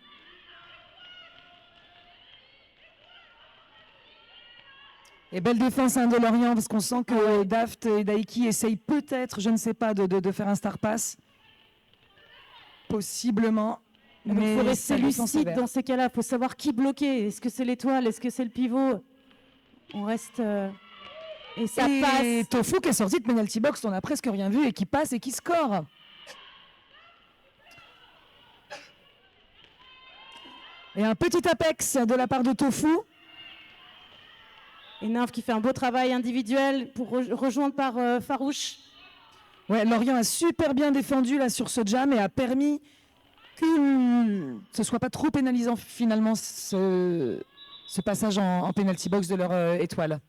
Et belle défense de Lorient parce qu'on sent que Daft et Daiki essayent peut-être, je ne sais pas, de faire un star pass. Possiblement. Mais il faut rester ça lui sent lucide sévère. dans ces cas-là. Il faut savoir qui bloquer. Est-ce que c'est l'étoile? Est-ce que c'est le pivot? On reste... et ça Et passe. Tofu qui est sorti de penalty box, on a presque rien vu, et qui passe et qui score. Et un petit apex de la part de Tofu. Et Nymphe qui fait un beau travail individuel pour rejoindre par Farouche. Ouais, Lorient a super bien défendu là sur ce jam et a permis que ce soit pas trop pénalisant finalement ce passage en penalty box de leur étoile.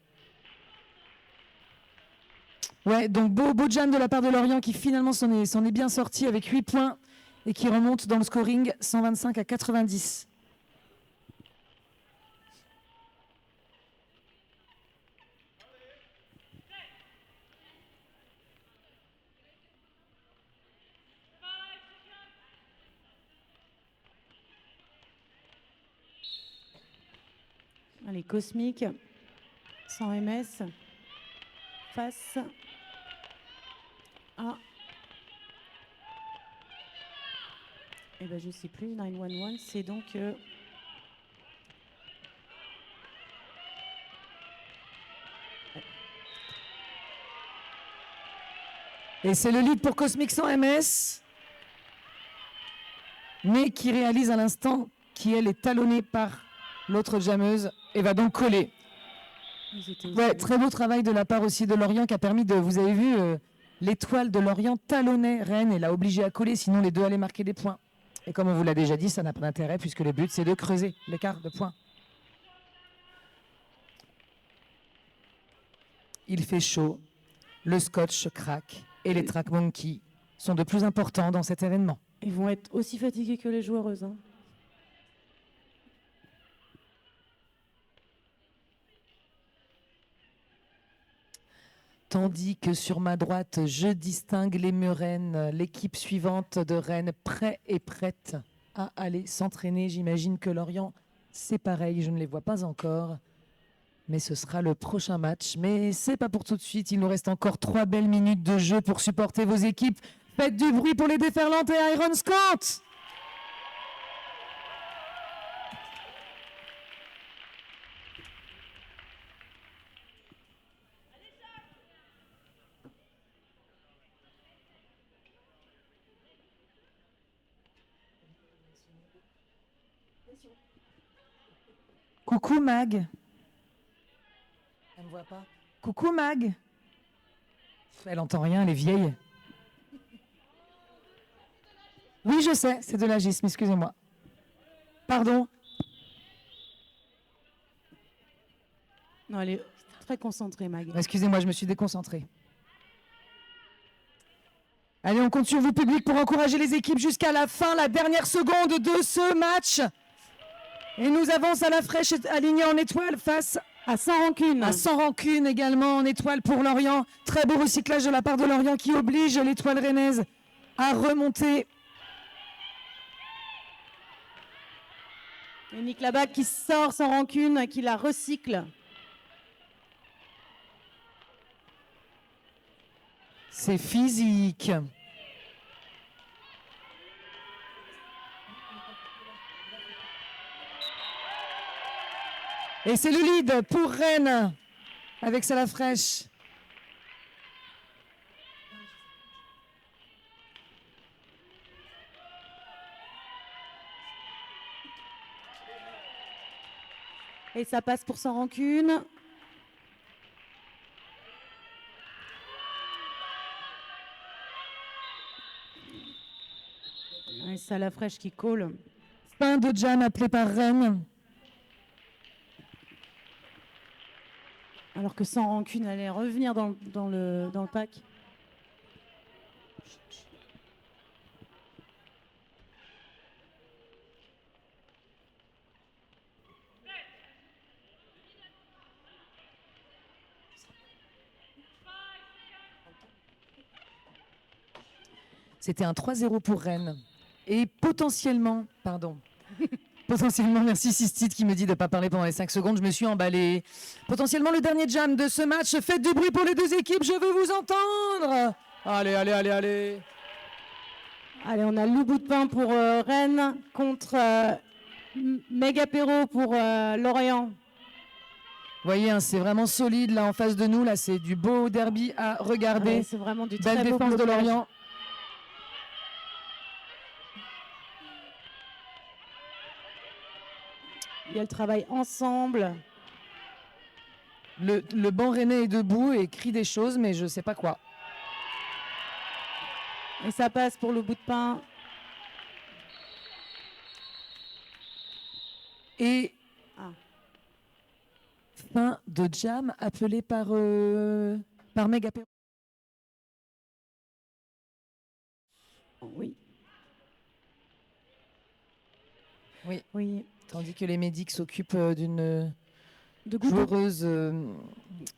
Ouais, donc beau jam de la part de Lorient qui finalement s'en est bien sorti avec 8 points et qui remonte dans le scoring 125 à 90. Allez, Cosmique, sans MS, face à... Eh ben, je ne sais plus, 911, c'est donc... Et c'est le lead pour Cosmic sans MS, mais qui réalise à l'instant qui elle est talonnée par l'autre jammeuse et va donc coller. Ouais, très beau travail de la part aussi de Lorient qui a permis de, vous avez vu, l'étoile de Lorient talonnait Rennes et l'a obligé à coller, sinon les deux allaient marquer des points. Et comme on vous l'a déjà dit, ça n'a pas d'intérêt puisque le but c'est de creuser l'écart de points. Il fait chaud, le scotch craque et les track monkeys sont de plus importants dans cet événement. Ils vont être aussi fatigués que les joueuses. Hein. Tandis que sur ma droite, je distingue les Murènes, l'équipe suivante de Rennes, prêt et prête à aller s'entraîner. J'imagine que Lorient, c'est pareil, je ne les vois pas encore. Mais ce sera le prochain match. Mais c'est pas pour tout de suite, il nous reste encore 3 belles minutes de jeu pour supporter vos équipes. Faites du bruit pour les Déferlantes et Iron Scant. Coucou Mag. Elle me voit pas. Coucou Mag. Elle entend rien, elle est vieille. Oui, je sais, c'est de l'agisme, excusez-moi. Pardon. Non, elle est très concentrée, Mag. Excusez-moi, je me suis déconcentrée. Allez, on compte sur vous, public, pour encourager les équipes jusqu'à la fin, la dernière seconde de ce match. Et nous avance à la fraîche, alignée en étoile face à Sans Rancune. À Sans Rancune également en étoile pour Lorient. Très beau recyclage de la part de Lorient qui oblige l'étoile rennaise à remonter. Et Nick Labac qui sort Sans Rancune, qui la recycle. C'est physique. Et c'est le lead pour Rennes avec Salafraîche. Et ça passe pour Sans Rancune. Et Salafraîche qui colle. Fin de jam appelé par Rennes. Alors que Sans Rancune allait revenir dans le pack. C'était un 3-0 pour Rennes. Et potentiellement, potentiellement, merci Sistite qui me dit de ne pas parler pendant les 5 secondes, je me suis emballé. Potentiellement le dernier jam de ce match. Faites du bruit pour les deux équipes, je veux vous entendre. Allez. Allez, on a le bout de pain pour Rennes contre Megapéro pour Lorient. voyez, hein, c'est vraiment solide là en face de nous. Là, c'est du beau derby à regarder. Ouais, c'est vraiment du très Belle beau défense de blocage. Lorient. Il y a le travail ensemble. Le banc rennais est debout et crie des choses, mais je ne sais pas quoi. Et ça passe pour le bout de pain. Et Ah. fin de jam appelé par Megapéro. Oui. Oui. Oui. Tandis que les médics s'occupent d'une De goût. joueuse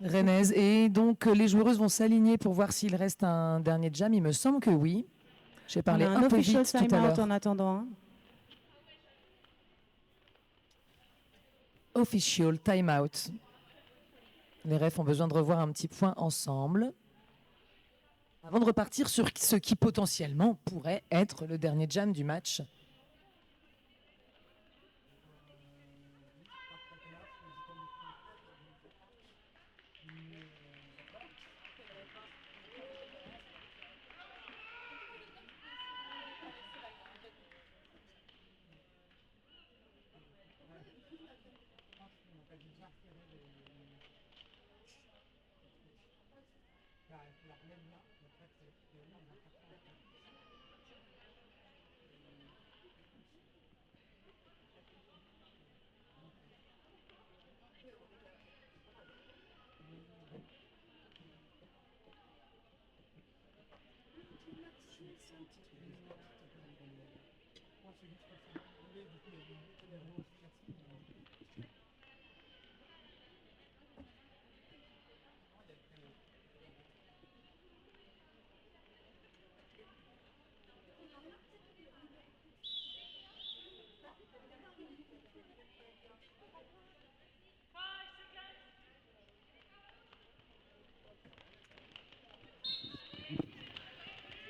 rennaise. Et donc, les joueuses vont s'aligner pour voir s'il reste un dernier jam. Il me semble que oui. J'ai On parlé a un peu official vite tout à time-out l'heure. en attendant. Hein. Official time-out. Les refs ont besoin de revoir un petit point ensemble avant de repartir sur ce qui potentiellement pourrait être le dernier jam du match.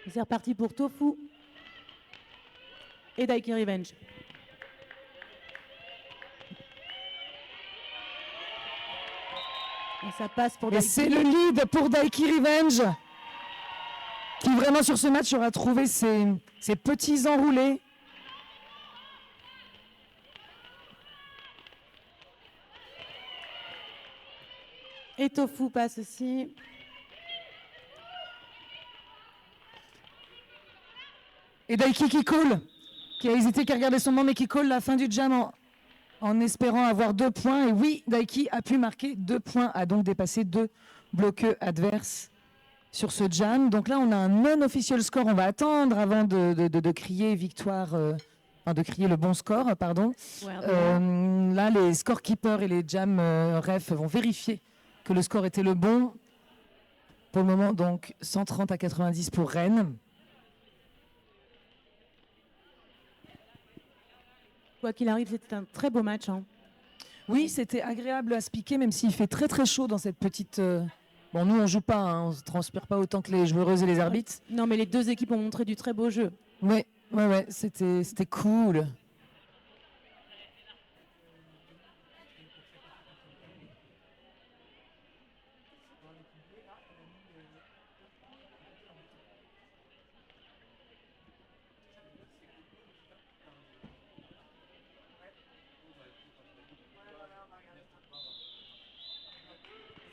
Et c'est reparti pour Tofu et Daiki Revenge. Et ça passe pour Et Daiki. c'est le lead pour Daiki Revenge, qui vraiment sur ce match aura trouvé ses petits enroulés. Et Tofu passe aussi. Et Daiki qui call, qui a hésité, qui a regardé son moment, mais qui call la fin du jam en espérant avoir 2 points. Et oui, Daiki a pu marquer 2 points, a donc dépassé 2 bloqueux adverses sur ce jam. Donc là, on a un non-official score. On va attendre avant de crier victoire, enfin de crier le bon score, pardon. Ouais, Là, les scorekeepers et les jam refs vont vérifier que le score était le bon. Pour le moment, donc 130 à 90 pour Rennes. Quoi qu'il arrive, c'était un très beau match. Hein. Oui, c'était agréable à se piquer, même s'il fait très très chaud dans cette petite... Bon, nous, on joue pas, hein, on ne transpire pas autant que les joueuses et les arbitres. Non, mais les deux équipes ont montré du très beau jeu. Ouais, c'était cool.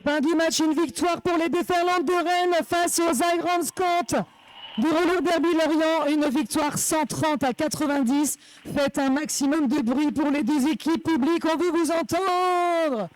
Fin du match, une victoire pour les déferlantes de Rennes face aux Igrandskant du Roller Derby Lorient. Une victoire 130 à 90. Faites un maximum de bruit pour les deux équipes publiques, on veut vous entendre.